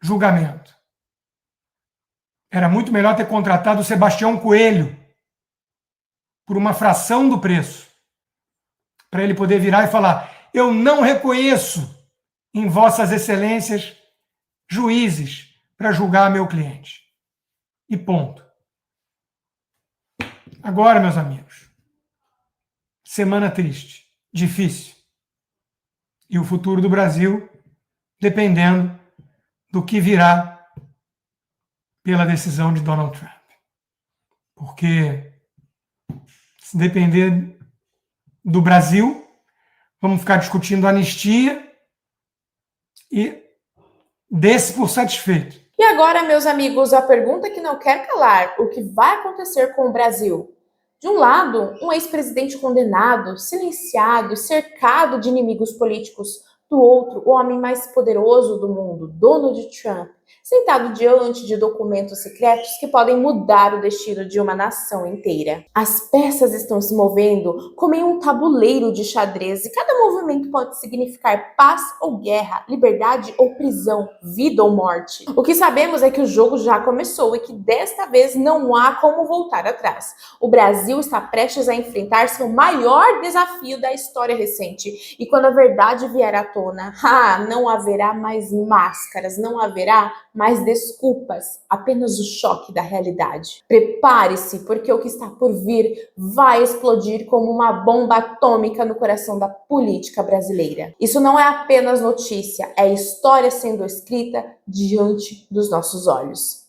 julgamento. Era muito melhor ter contratado o Sebastião Coelho por uma fração do preço, para ele poder virar e falar: eu não reconheço em vossas excelências juízes para julgar meu cliente. E ponto. Agora, meus amigos, semana triste, difícil. E o futuro do Brasil dependendo do que virá pela decisão de Donald Trump. Porque se depender do Brasil, vamos ficar discutindo anistia e desse por satisfeito. E agora, meus amigos, a pergunta que não quer calar: o que vai acontecer com o Brasil? De um lado, um ex-presidente condenado, silenciado e cercado de inimigos políticos. Do outro, o homem mais poderoso do mundo, Donald Trump, sentado diante de documentos secretos que podem mudar o destino de uma nação inteira. As peças estão se movendo como em um tabuleiro de xadrez e cada movimento pode significar paz ou guerra, liberdade ou prisão, vida ou morte. O que sabemos é que o jogo já começou e que desta vez não há como voltar atrás. O Brasil está prestes a enfrentar seu maior desafio da história recente. E quando a verdade vier à tona, não haverá mais máscaras, não haverá mais desculpas, apenas o choque da realidade. Prepare-se, porque o que está por vir vai explodir como uma bomba atômica no coração da política brasileira. Isso não é apenas notícia, é história sendo escrita diante dos nossos olhos.